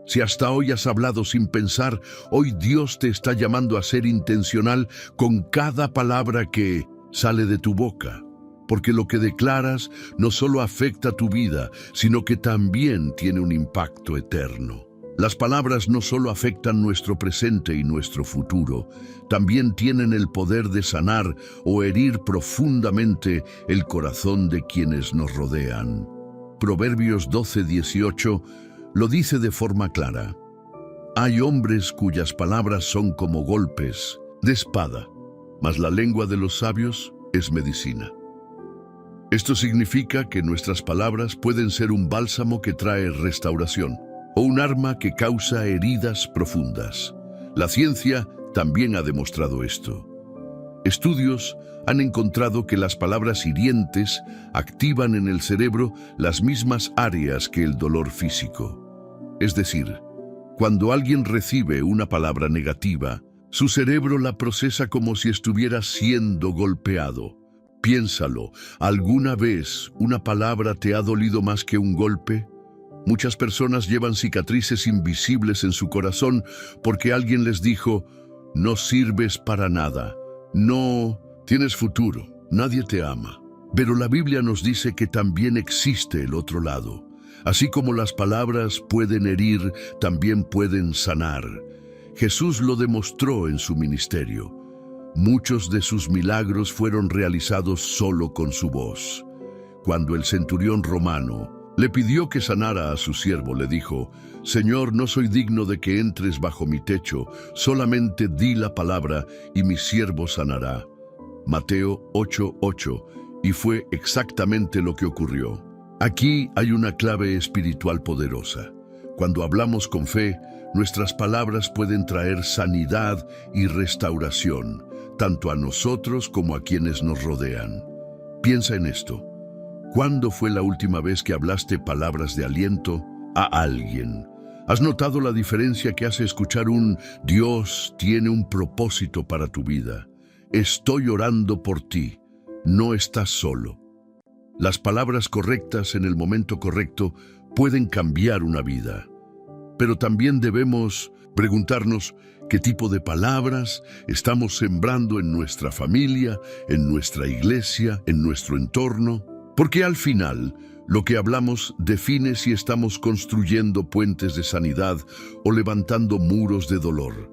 Si hasta hoy has hablado sin pensar, hoy Dios te está llamando a ser intencional con cada palabra que sale de tu boca. Porque lo que declaras no solo afecta tu vida, sino que también tiene un impacto eterno. Las palabras no solo afectan nuestro presente y nuestro futuro, también tienen el poder de sanar o herir profundamente el corazón de quienes nos rodean. Proverbios 12:18 lo dice de forma clara: hay hombres cuyas palabras son como golpes de espada, mas la lengua de los sabios es medicina. Esto significa que nuestras palabras pueden ser un bálsamo que trae restauración o un arma que causa heridas profundas. La ciencia también ha demostrado esto. Estudios han encontrado que las palabras hirientes activan en el cerebro las mismas áreas que el dolor físico. Es decir, cuando alguien recibe una palabra negativa, Su cerebro la procesa como si estuviera siendo golpeado. Piénsalo, ¿alguna vez una palabra te ha dolido más que un golpe? Muchas personas llevan cicatrices invisibles en su corazón porque alguien les dijo: no sirves para nada, no tienes futuro, nadie te ama. Pero la Biblia nos dice que también existe el otro lado. Así como las palabras pueden herir, también pueden sanar. Jesús lo demostró en su ministerio. Muchos de sus milagros fueron realizados solo con su voz. Cuando el centurión romano le pidió que sanara a su siervo, le dijo: Señor, no soy digno de que entres bajo mi techo, solamente di la palabra y mi siervo sanará. Mateo 8:8, y fue exactamente lo que ocurrió. Aquí hay una clave espiritual poderosa. Cuando hablamos con fe, nuestras palabras pueden traer sanidad y restauración, tanto a nosotros como a quienes nos rodean. Piensa en esto. ¿Cuándo fue la última vez que hablaste palabras de aliento a alguien? ¿Has notado la diferencia que hace escuchar un Dios tiene un propósito para tu vida? Estoy orando por ti. No estás solo. Las palabras correctas en el momento correcto pueden cambiar una vida. Pero también debemos preguntarnos qué tipo de palabras estamos sembrando en nuestra familia, en nuestra iglesia, en nuestro entorno. Porque al final, lo que hablamos define si estamos construyendo puentes de sanidad o levantando muros de dolor.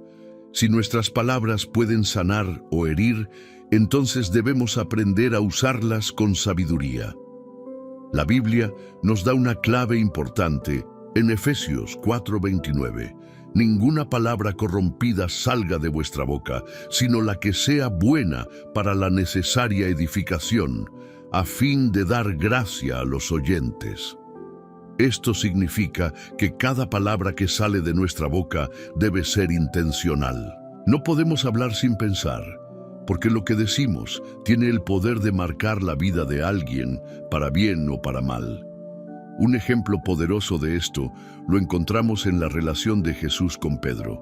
Si nuestras palabras pueden sanar o herir, entonces debemos aprender a usarlas con sabiduría. La Biblia nos da una clave importante en Efesios 4:29. Ninguna palabra corrompida salga de vuestra boca, sino la que sea buena para la necesaria edificación, a fin de dar gracia a los oyentes. Esto significa que cada palabra que sale de nuestra boca debe ser intencional. No podemos hablar sin pensar, porque lo que decimos tiene el poder de marcar la vida de alguien, para bien o para mal. Un ejemplo poderoso de esto lo encontramos en la relación de Jesús con Pedro.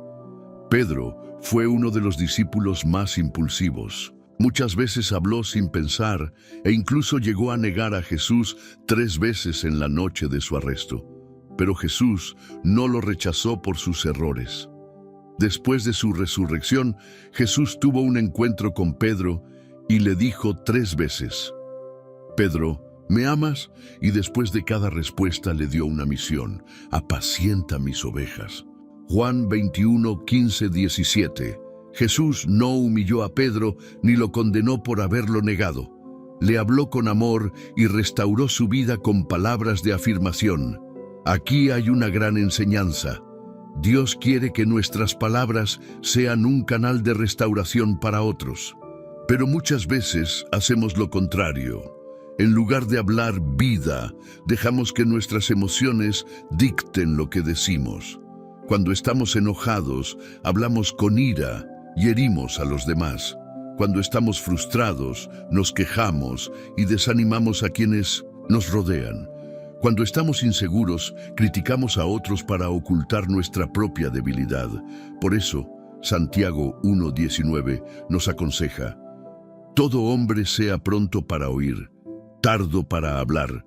Pedro fue uno de los discípulos más impulsivos. Muchas veces habló sin pensar e incluso llegó a negar a Jesús 3 veces en la noche de su arresto. Pero Jesús no lo rechazó por sus errores. Después de su resurrección, Jesús tuvo un encuentro con Pedro y le dijo 3 veces: Pedro, ¿me amas? Y después de cada respuesta le dio una misión: apacienta mis ovejas. Juan 21:15-17. Jesús no humilló a Pedro ni lo condenó por haberlo negado. Le habló con amor y restauró su vida con palabras de afirmación. Aquí hay una gran enseñanza. Dios quiere que nuestras palabras sean un canal de restauración para otros. Pero muchas veces hacemos lo contrario. En lugar de hablar vida, dejamos que nuestras emociones dicten lo que decimos. Cuando estamos enojados, hablamos con ira y herimos a los demás. Cuando estamos frustrados, nos quejamos y desanimamos a quienes nos rodean. Cuando estamos inseguros, criticamos a otros para ocultar nuestra propia debilidad. Por eso, Santiago 1:19 nos aconseja: todo hombre sea pronto para oír, tardo para hablar,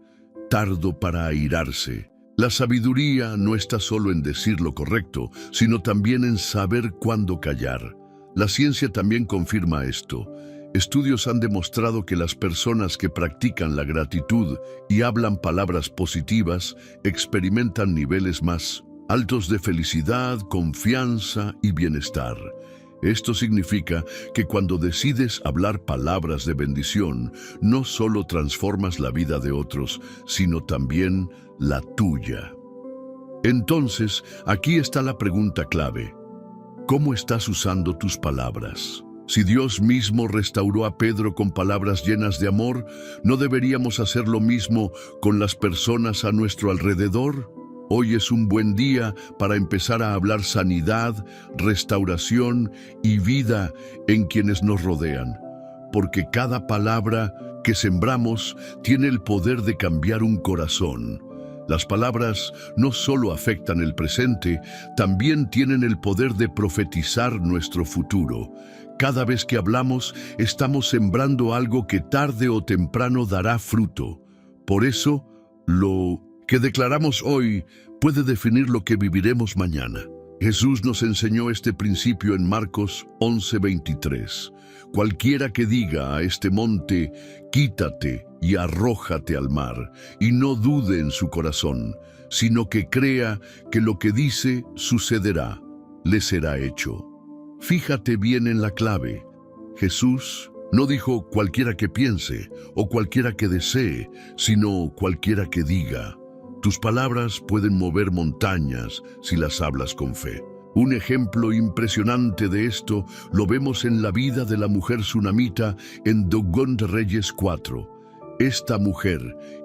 tardo para airarse. La sabiduría no está solo en decir lo correcto, sino también en saber cuándo callar. La ciencia también confirma esto. Estudios han demostrado que las personas que practican la gratitud y hablan palabras positivas experimentan niveles más altos de felicidad, confianza y bienestar. Esto significa que cuando decides hablar palabras de bendición, no solo transformas la vida de otros, sino también la tuya. Entonces, aquí está la pregunta clave. ¿Cómo estás usando tus palabras? Si Dios mismo restauró a Pedro con palabras llenas de amor, ¿no deberíamos hacer lo mismo con las personas a nuestro alrededor? Hoy es un buen día para empezar a hablar sanidad, restauración y vida en quienes nos rodean, porque cada palabra que sembramos tiene el poder de cambiar un corazón. Las palabras no solo afectan el presente, también tienen el poder de profetizar nuestro futuro. Cada vez que hablamos, estamos sembrando algo que tarde o temprano dará fruto. Por eso, lo que declaramos hoy puede definir lo que viviremos mañana. Jesús nos enseñó este principio en Marcos 11:23. Cualquiera que diga a este monte, quítate y arrójate al mar, y no dude en su corazón, sino que crea que lo que dice sucederá, le será hecho. Fíjate bien en la clave. Jesús no dijo cualquiera que piense o cualquiera que desee, sino cualquiera que diga. Tus palabras pueden mover montañas si las hablas con fe. Un ejemplo impresionante de esto lo vemos en la vida de la mujer sunamita en 2 Reyes 4. Esta mujer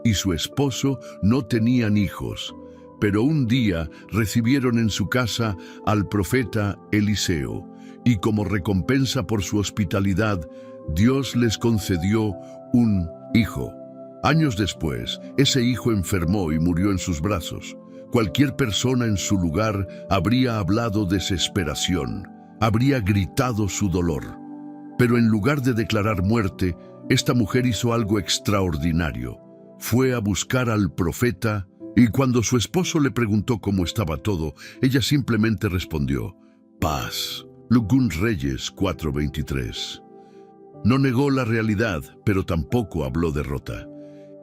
y su esposo no tenían hijos, pero un día recibieron en su casa al profeta Eliseo, y como recompensa por su hospitalidad, Dios les concedió un hijo. Años después, ese hijo enfermó y murió en sus brazos. Cualquier persona en su lugar habría hablado desesperación, habría gritado su dolor. Pero en lugar de declarar muerte, esta mujer hizo algo extraordinario. Fue a buscar al profeta y cuando su esposo le preguntó cómo estaba todo, ella simplemente respondió, paz. 2 Reyes 4:23. No negó la realidad, pero tampoco habló derrota.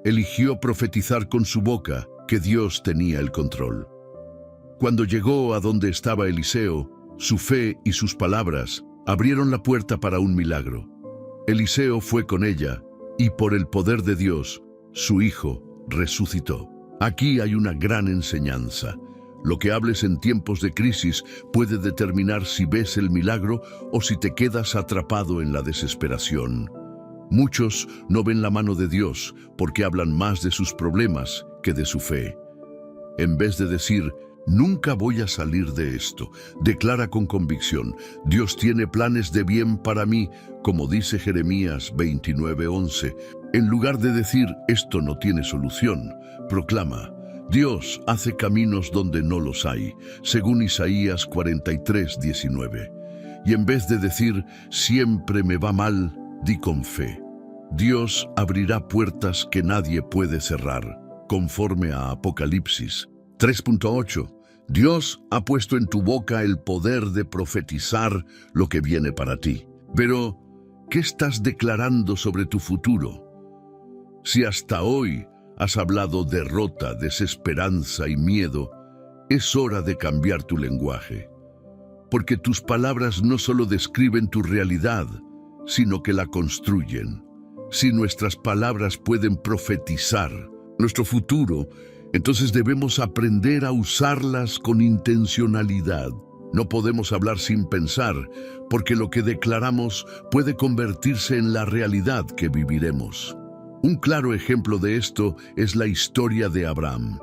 Eligió profetizar con su boca que Dios tenía el control. Cuando llegó a donde estaba Eliseo, su fe y sus palabras abrieron la puerta para un milagro. Eliseo fue con ella y por el poder de Dios, su hijo resucitó. Aquí hay una gran enseñanza. Lo que hables en tiempos de crisis puede determinar si ves el milagro o si te quedas atrapado en la desesperación. Muchos no ven la mano de Dios porque hablan más de sus problemas que de su fe. En vez de decir, nunca voy a salir de esto, declara con convicción, Dios tiene planes de bien para mí, como dice Jeremías 29:11. En lugar de decir, esto no tiene solución, proclama, Dios hace caminos donde no los hay, según Isaías 43:19. Y en vez de decir, siempre me va mal, di con fe, Dios abrirá puertas que nadie puede cerrar, conforme a Apocalipsis 3:8. Dios ha puesto en tu boca el poder de profetizar lo que viene para ti. Pero, ¿qué estás declarando sobre tu futuro? Si hasta hoy has hablado derrota, desesperanza y miedo, es hora de cambiar tu lenguaje. Porque tus palabras no solo describen tu realidad, sino que la construyen. Si nuestras palabras pueden profetizar nuestro futuro, entonces debemos aprender a usarlas con intencionalidad. No podemos hablar sin pensar, porque lo que declaramos puede convertirse en la realidad que viviremos. Un claro ejemplo de esto es la historia de Abraham.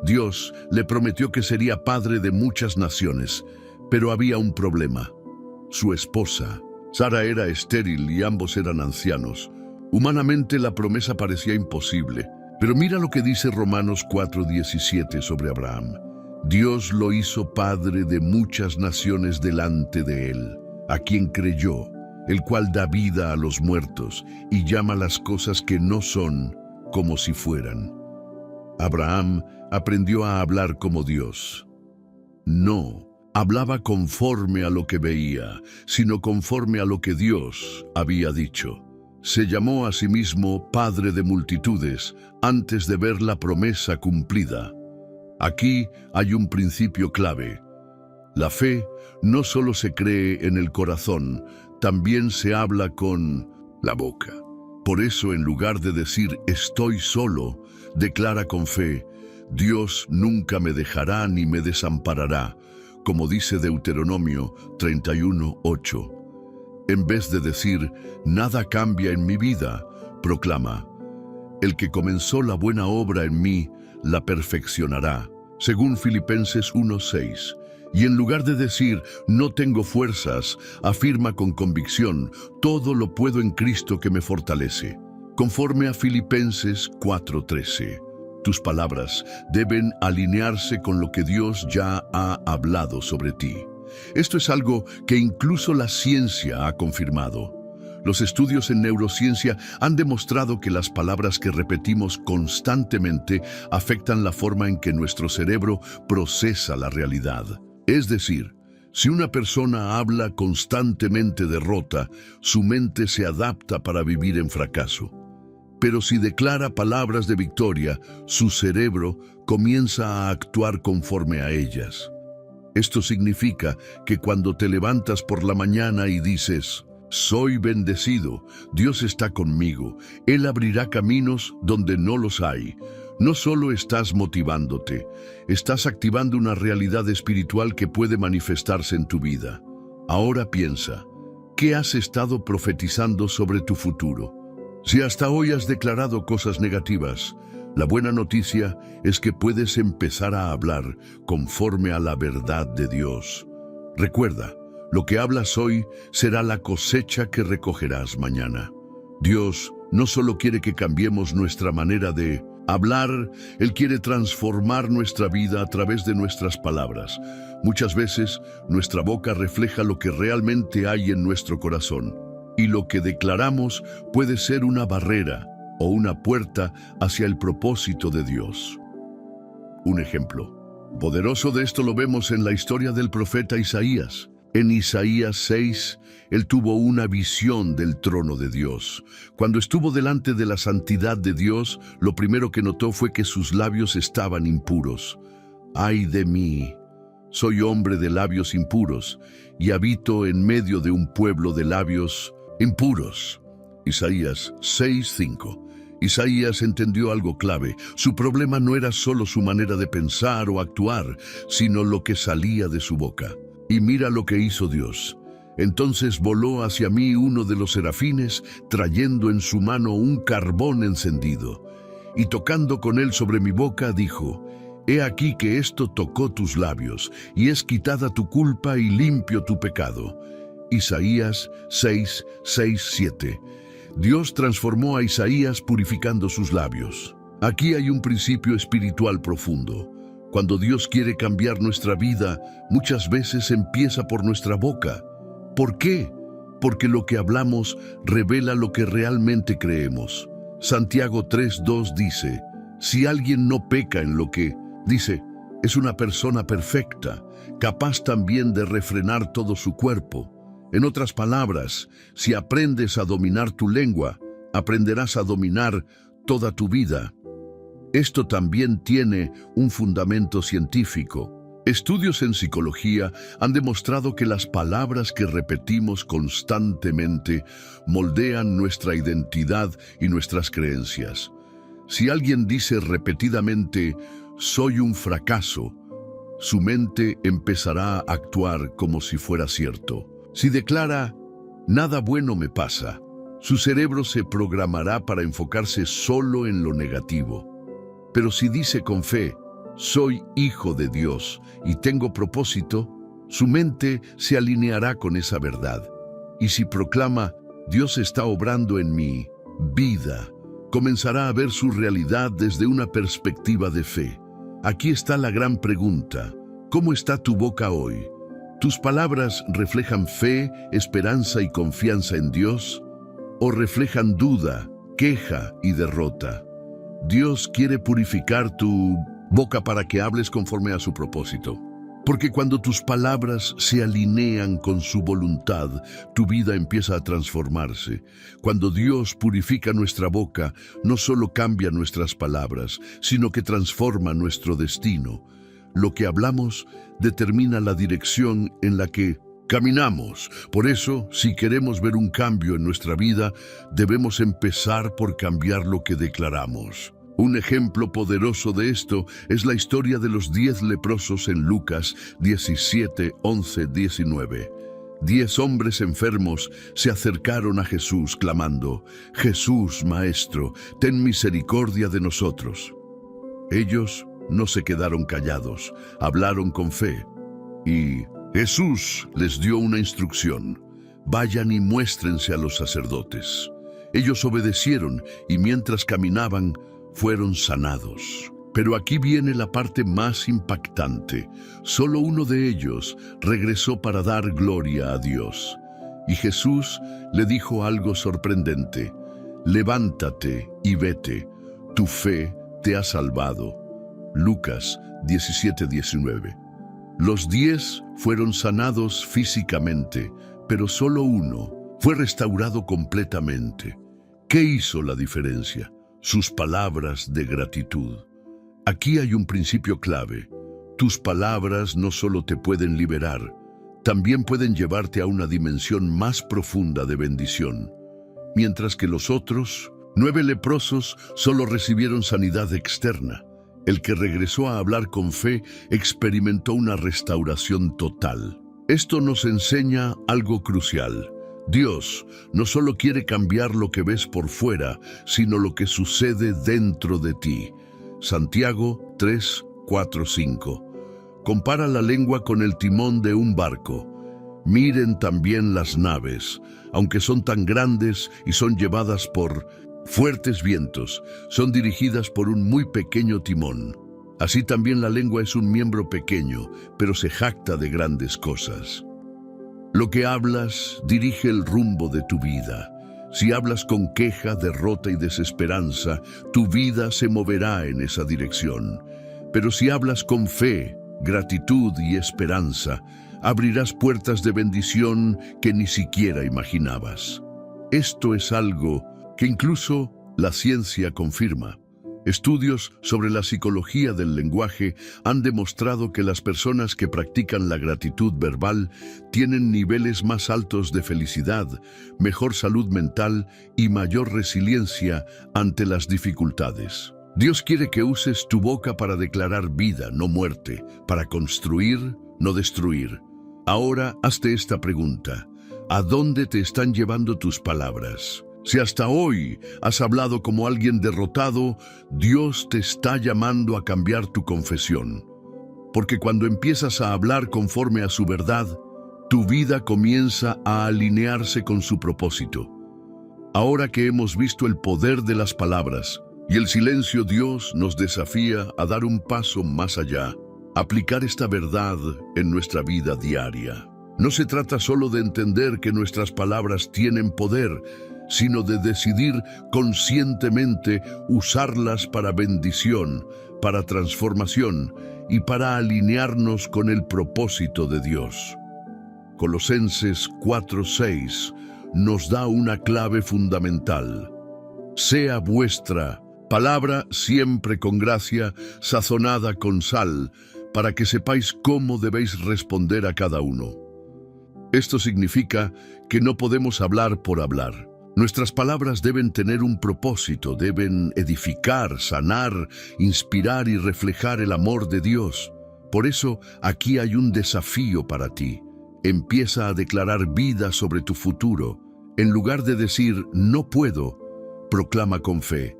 Dios le prometió que sería padre de muchas naciones, pero había un problema. Su esposa, Sara, era estéril y ambos eran ancianos. Humanamente la promesa parecía imposible, pero mira lo que dice Romanos 4:17 sobre Abraham. Dios lo hizo padre de muchas naciones delante de él, a quien creyó, el cual da vida a los muertos y llama las cosas que no son como si fueran. Abraham aprendió a hablar como Dios. No hablaba conforme a lo que veía, sino conforme a lo que Dios había dicho. Se llamó a sí mismo Padre de multitudes antes de ver la promesa cumplida. Aquí hay un principio clave. La fe no solo se cree en el corazón, también se habla con la boca. Por eso, en lugar de decir estoy solo, declara con fe, Dios nunca me dejará ni me desamparará, como dice Deuteronomio 31:8. En vez de decir, nada cambia en mi vida, proclama, el que comenzó la buena obra en mí, la perfeccionará, según Filipenses 1:6. Y en lugar de decir, no tengo fuerzas, afirma con convicción, todo lo puedo en Cristo que me fortalece, conforme a Filipenses 4:13. Tus palabras deben alinearse con lo que Dios ya ha hablado sobre ti. Esto es algo que incluso la ciencia ha confirmado. Los estudios en neurociencia han demostrado que las palabras que repetimos constantemente afectan la forma en que nuestro cerebro procesa la realidad. Es decir, si una persona habla constantemente derrota, su mente se adapta para vivir en fracaso. Pero si declara palabras de victoria, su cerebro comienza a actuar conforme a ellas. Esto significa que cuando te levantas por la mañana y dices: soy bendecido, Dios está conmigo, Él abrirá caminos donde no los hay. No solo estás motivándote, estás activando una realidad espiritual que puede manifestarse en tu vida. Ahora piensa, ¿qué has estado profetizando sobre tu futuro? Si hasta hoy has declarado cosas negativas, la buena noticia es que puedes empezar a hablar conforme a la verdad de Dios. Recuerda, lo que hablas hoy será la cosecha que recogerás mañana. Dios no solo quiere que cambiemos nuestra manera de hablar, Él quiere transformar nuestra vida a través de nuestras palabras. Muchas veces, nuestra boca refleja lo que realmente hay en nuestro corazón, y lo que declaramos puede ser una barrera o una puerta hacia el propósito de Dios. Un ejemplo poderoso de esto lo vemos en la historia del profeta Isaías. En Isaías 6, él tuvo una visión del trono de Dios. Cuando estuvo delante de la santidad de Dios, lo primero que notó fue que sus labios estaban impuros. ¡Ay de mí! Soy hombre de labios impuros, y habito en medio de un pueblo de labios impuros. Isaías 6:5. Isaías entendió algo clave. Su problema no era solo su manera de pensar o actuar, sino lo que salía de su boca. Y mira lo que hizo Dios. Entonces voló hacia mí uno de los serafines, trayendo en su mano un carbón encendido. Y tocando con él sobre mi boca, dijo: He aquí que esto tocó tus labios, y es quitada tu culpa y limpio tu pecado. Isaías 6:7. Dios transformó a Isaías purificando sus labios. Aquí hay un principio espiritual profundo. Cuando Dios quiere cambiar nuestra vida, muchas veces empieza por nuestra boca. ¿Por qué? Porque lo que hablamos revela lo que realmente creemos. Santiago 3:2 dice: si alguien no peca en lo que dice, es una persona perfecta, capaz también de refrenar todo su cuerpo. En otras palabras, si aprendes a dominar tu lengua, aprenderás a dominar toda tu vida. Esto también tiene un fundamento científico. Estudios en psicología han demostrado que las palabras que repetimos constantemente moldean nuestra identidad y nuestras creencias. Si alguien dice repetidamente, soy un fracaso, su mente empezará a actuar como si fuera cierto. Si declara, nada bueno me pasa, su cerebro se programará para enfocarse solo en lo negativo. Pero si dice con fe, soy hijo de Dios y tengo propósito, su mente se alineará con esa verdad. Y si proclama, Dios está obrando en mi vida, comenzará a ver su realidad desde una perspectiva de fe. Aquí está la gran pregunta: ¿cómo está tu boca hoy? ¿Tus palabras reflejan fe, esperanza y confianza en Dios? ¿O reflejan duda, queja y derrota? Dios quiere purificar tu boca para que hables conforme a su propósito. Porque cuando tus palabras se alinean con su voluntad, tu vida empieza a transformarse. Cuando Dios purifica nuestra boca, no solo cambia nuestras palabras, sino que transforma nuestro destino. Lo que hablamos determina la dirección en la que caminamos. Por eso, si queremos ver un cambio en nuestra vida, debemos empezar por cambiar lo que declaramos. Un ejemplo poderoso de esto es la historia de los 10 leprosos en Lucas 17, 11, 19. 10 hombres enfermos se acercaron a Jesús clamando: Jesús, Maestro, ten misericordia de nosotros. Ellos no se quedaron callados, hablaron con fe. Y Jesús les dio una instrucción: vayan y muéstrense a los sacerdotes. Ellos obedecieron y mientras caminaban, fueron sanados. Pero aquí viene la parte más impactante. Solo uno de ellos regresó para dar gloria a Dios. Y Jesús le dijo algo sorprendente: levántate y vete, tu fe te ha salvado. Lucas 17:19. Los 10 fueron sanados físicamente, pero solo uno fue restaurado completamente. ¿Qué hizo la diferencia? Sus palabras de gratitud. Aquí hay un principio clave. Tus palabras no solo te pueden liberar, también pueden llevarte a una dimensión más profunda de bendición. Mientras que los otros, 9 leprosos, solo recibieron sanidad externa. El que regresó a hablar con fe experimentó una restauración total. Esto nos enseña algo crucial. Dios no solo quiere cambiar lo que ves por fuera, sino lo que sucede dentro de ti. Santiago 3, 4, 5. Compara la lengua con el timón de un barco. Miren también las naves, aunque son tan grandes y son llevadas por fuertes vientos, son dirigidas por un muy pequeño timón. Así también la lengua es un miembro pequeño, pero se jacta de grandes cosas. Lo que hablas dirige el rumbo de tu vida. Si hablas con queja, derrota y desesperanza, tu vida se moverá en esa dirección. Pero si hablas con fe, gratitud y esperanza, abrirás puertas de bendición que ni siquiera imaginabas. Esto es algo que incluso la ciencia confirma. Estudios sobre la psicología del lenguaje han demostrado que las personas que practican la gratitud verbal tienen niveles más altos de felicidad, mejor salud mental y mayor resiliencia ante las dificultades. Dios quiere que uses tu boca para declarar vida, no muerte, para construir, no destruir. Ahora, hazte esta pregunta: ¿a dónde te están llevando tus palabras? Si hasta hoy has hablado como alguien derrotado, Dios te está llamando a cambiar tu confesión. Porque cuando empiezas a hablar conforme a su verdad, tu vida comienza a alinearse con su propósito. Ahora que hemos visto el poder de las palabras y el silencio, Dios nos desafía a dar un paso más allá, aplicar esta verdad en nuestra vida diaria. No se trata solo de entender que nuestras palabras tienen poder, sino de decidir conscientemente usarlas para bendición, para transformación y para alinearnos con el propósito de Dios. Colosenses 4:6 nos da una clave fundamental. Sea vuestra palabra siempre con gracia, sazonada con sal, para que sepáis cómo debéis responder a cada uno. Esto significa que no podemos hablar por hablar. Nuestras palabras deben tener un propósito, deben edificar, sanar, inspirar y reflejar el amor de Dios. Por eso, aquí hay un desafío para ti. Empieza a declarar vida sobre tu futuro. En lugar de decir, no puedo, proclama con fe,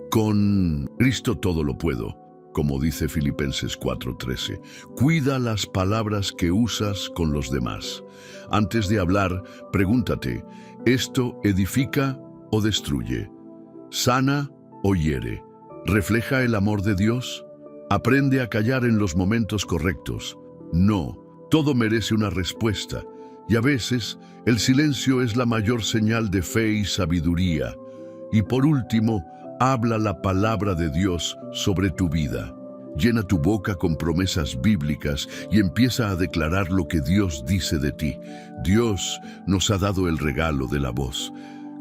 con Cristo todo lo puedo. Como dice Filipenses 4:13, cuida las palabras que usas con los demás. Antes de hablar, pregúntate, ¿esto edifica o destruye? ¿Sana o hiere? ¿Refleja el amor de Dios? Aprende a callar en los momentos correctos. No, todo merece una respuesta, y a veces el silencio es la mayor señal de fe y sabiduría. Y por último, habla la palabra de Dios sobre tu vida. Llena tu boca con promesas bíblicas y empieza a declarar lo que Dios dice de ti. Dios nos ha dado el regalo de la voz.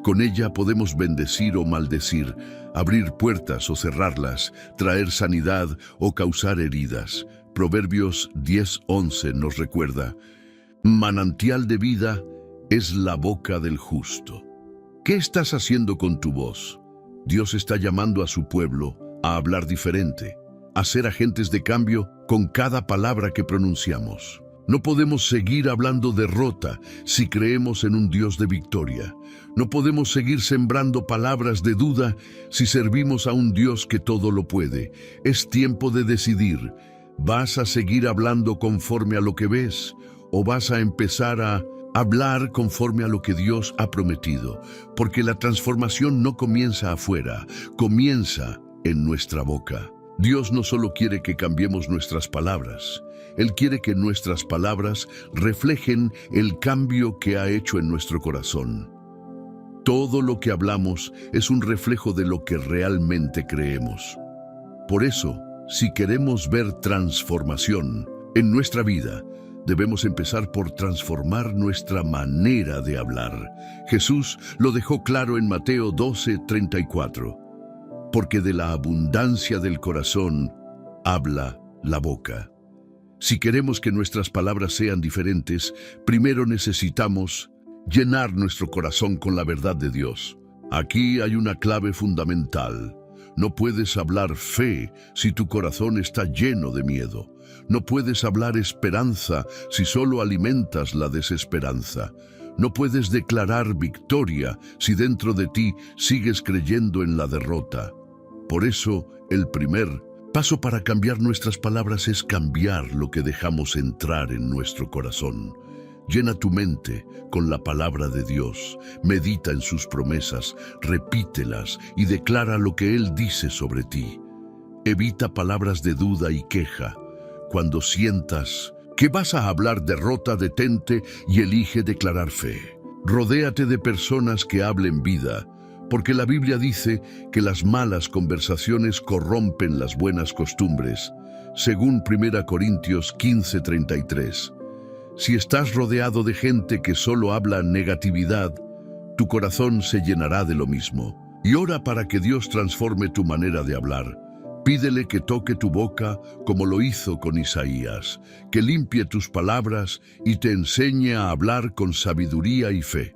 Con ella podemos bendecir o maldecir, abrir puertas o cerrarlas, traer sanidad o causar heridas. Proverbios 10:11 nos recuerda: manantial de vida es la boca del justo. ¿Qué estás haciendo con tu voz? Dios está llamando a su pueblo a hablar diferente, a ser agentes de cambio con cada palabra que pronunciamos. No podemos seguir hablando derrota si creemos en un Dios de victoria. No podemos seguir sembrando palabras de duda si servimos a un Dios que todo lo puede. Es tiempo de decidir. ¿Vas a seguir hablando conforme a lo que ves o vas a empezar a hablar conforme a lo que Dios ha prometido? Porque la transformación no comienza afuera, comienza en nuestra boca. Dios no solo quiere que cambiemos nuestras palabras, Él quiere que nuestras palabras reflejen el cambio que ha hecho en nuestro corazón. Todo lo que hablamos es un reflejo de lo que realmente creemos. Por eso, si queremos ver transformación en nuestra vida, debemos empezar por transformar nuestra manera de hablar. Jesús lo dejó claro en Mateo 12:34. Porque de la abundancia del corazón habla la boca. Si queremos que nuestras palabras sean diferentes, primero necesitamos llenar nuestro corazón con la verdad de Dios. Aquí hay una clave fundamental. No puedes hablar fe si tu corazón está lleno de miedo. No puedes hablar esperanza si solo alimentas la desesperanza. No puedes declarar victoria si dentro de ti sigues creyendo en la derrota. Por eso, el primer paso para cambiar nuestras palabras es cambiar lo que dejamos entrar en nuestro corazón. Llena tu mente con la palabra de Dios, medita en sus promesas, repítelas y declara lo que Él dice sobre ti. Evita palabras de duda y queja. Cuando sientas que vas a hablar derrota, detente y elige declarar fe. Rodéate de personas que hablen vida, porque la Biblia dice que las malas conversaciones corrompen las buenas costumbres, según 1 Corintios 15:33. Si estás rodeado de gente que solo habla negatividad, tu corazón se llenará de lo mismo. Y ora para que Dios transforme tu manera de hablar. Pídele que toque tu boca como lo hizo con Isaías, que limpie tus palabras y te enseñe a hablar con sabiduría y fe.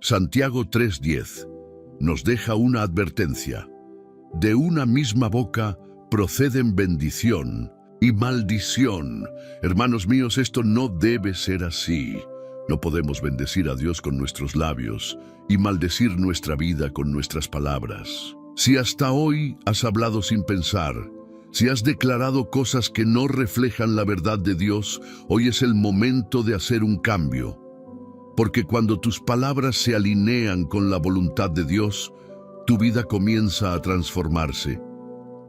Santiago 3:10 nos deja una advertencia. De una misma boca proceden bendición y maldición. Hermanos míos, esto no debe ser así. No podemos bendecir a Dios con nuestros labios y maldecir nuestra vida con nuestras palabras. Si hasta hoy has hablado sin pensar, si has declarado cosas que no reflejan la verdad de Dios, hoy es el momento de hacer un cambio. Porque cuando tus palabras se alinean con la voluntad de Dios, tu vida comienza a transformarse.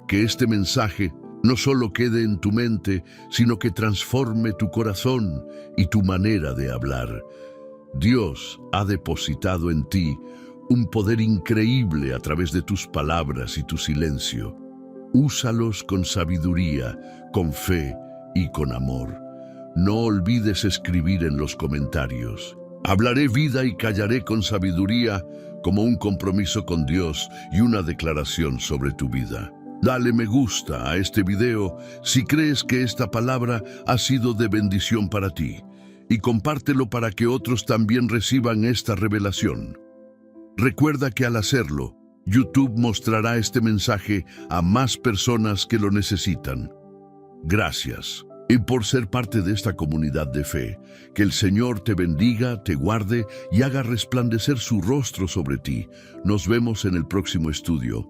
Que este mensaje no solo quede en tu mente, sino que transforme tu corazón y tu manera de hablar. Dios ha depositado en ti un poder increíble a través de tus palabras y tu silencio. Úsalos con sabiduría, con fe y con amor. No olvides escribir en los comentarios: hablaré vida y callaré con sabiduría, como un compromiso con Dios y una declaración sobre tu vida. Dale me gusta a este video si crees que esta palabra ha sido de bendición para ti, y compártelo para que otros también reciban esta revelación. Recuerda que al hacerlo, YouTube mostrará este mensaje a más personas que lo necesitan. Gracias. Y por ser parte de esta comunidad de fe, que el Señor te bendiga, te guarde y haga resplandecer su rostro sobre ti. Nos vemos en el próximo estudio.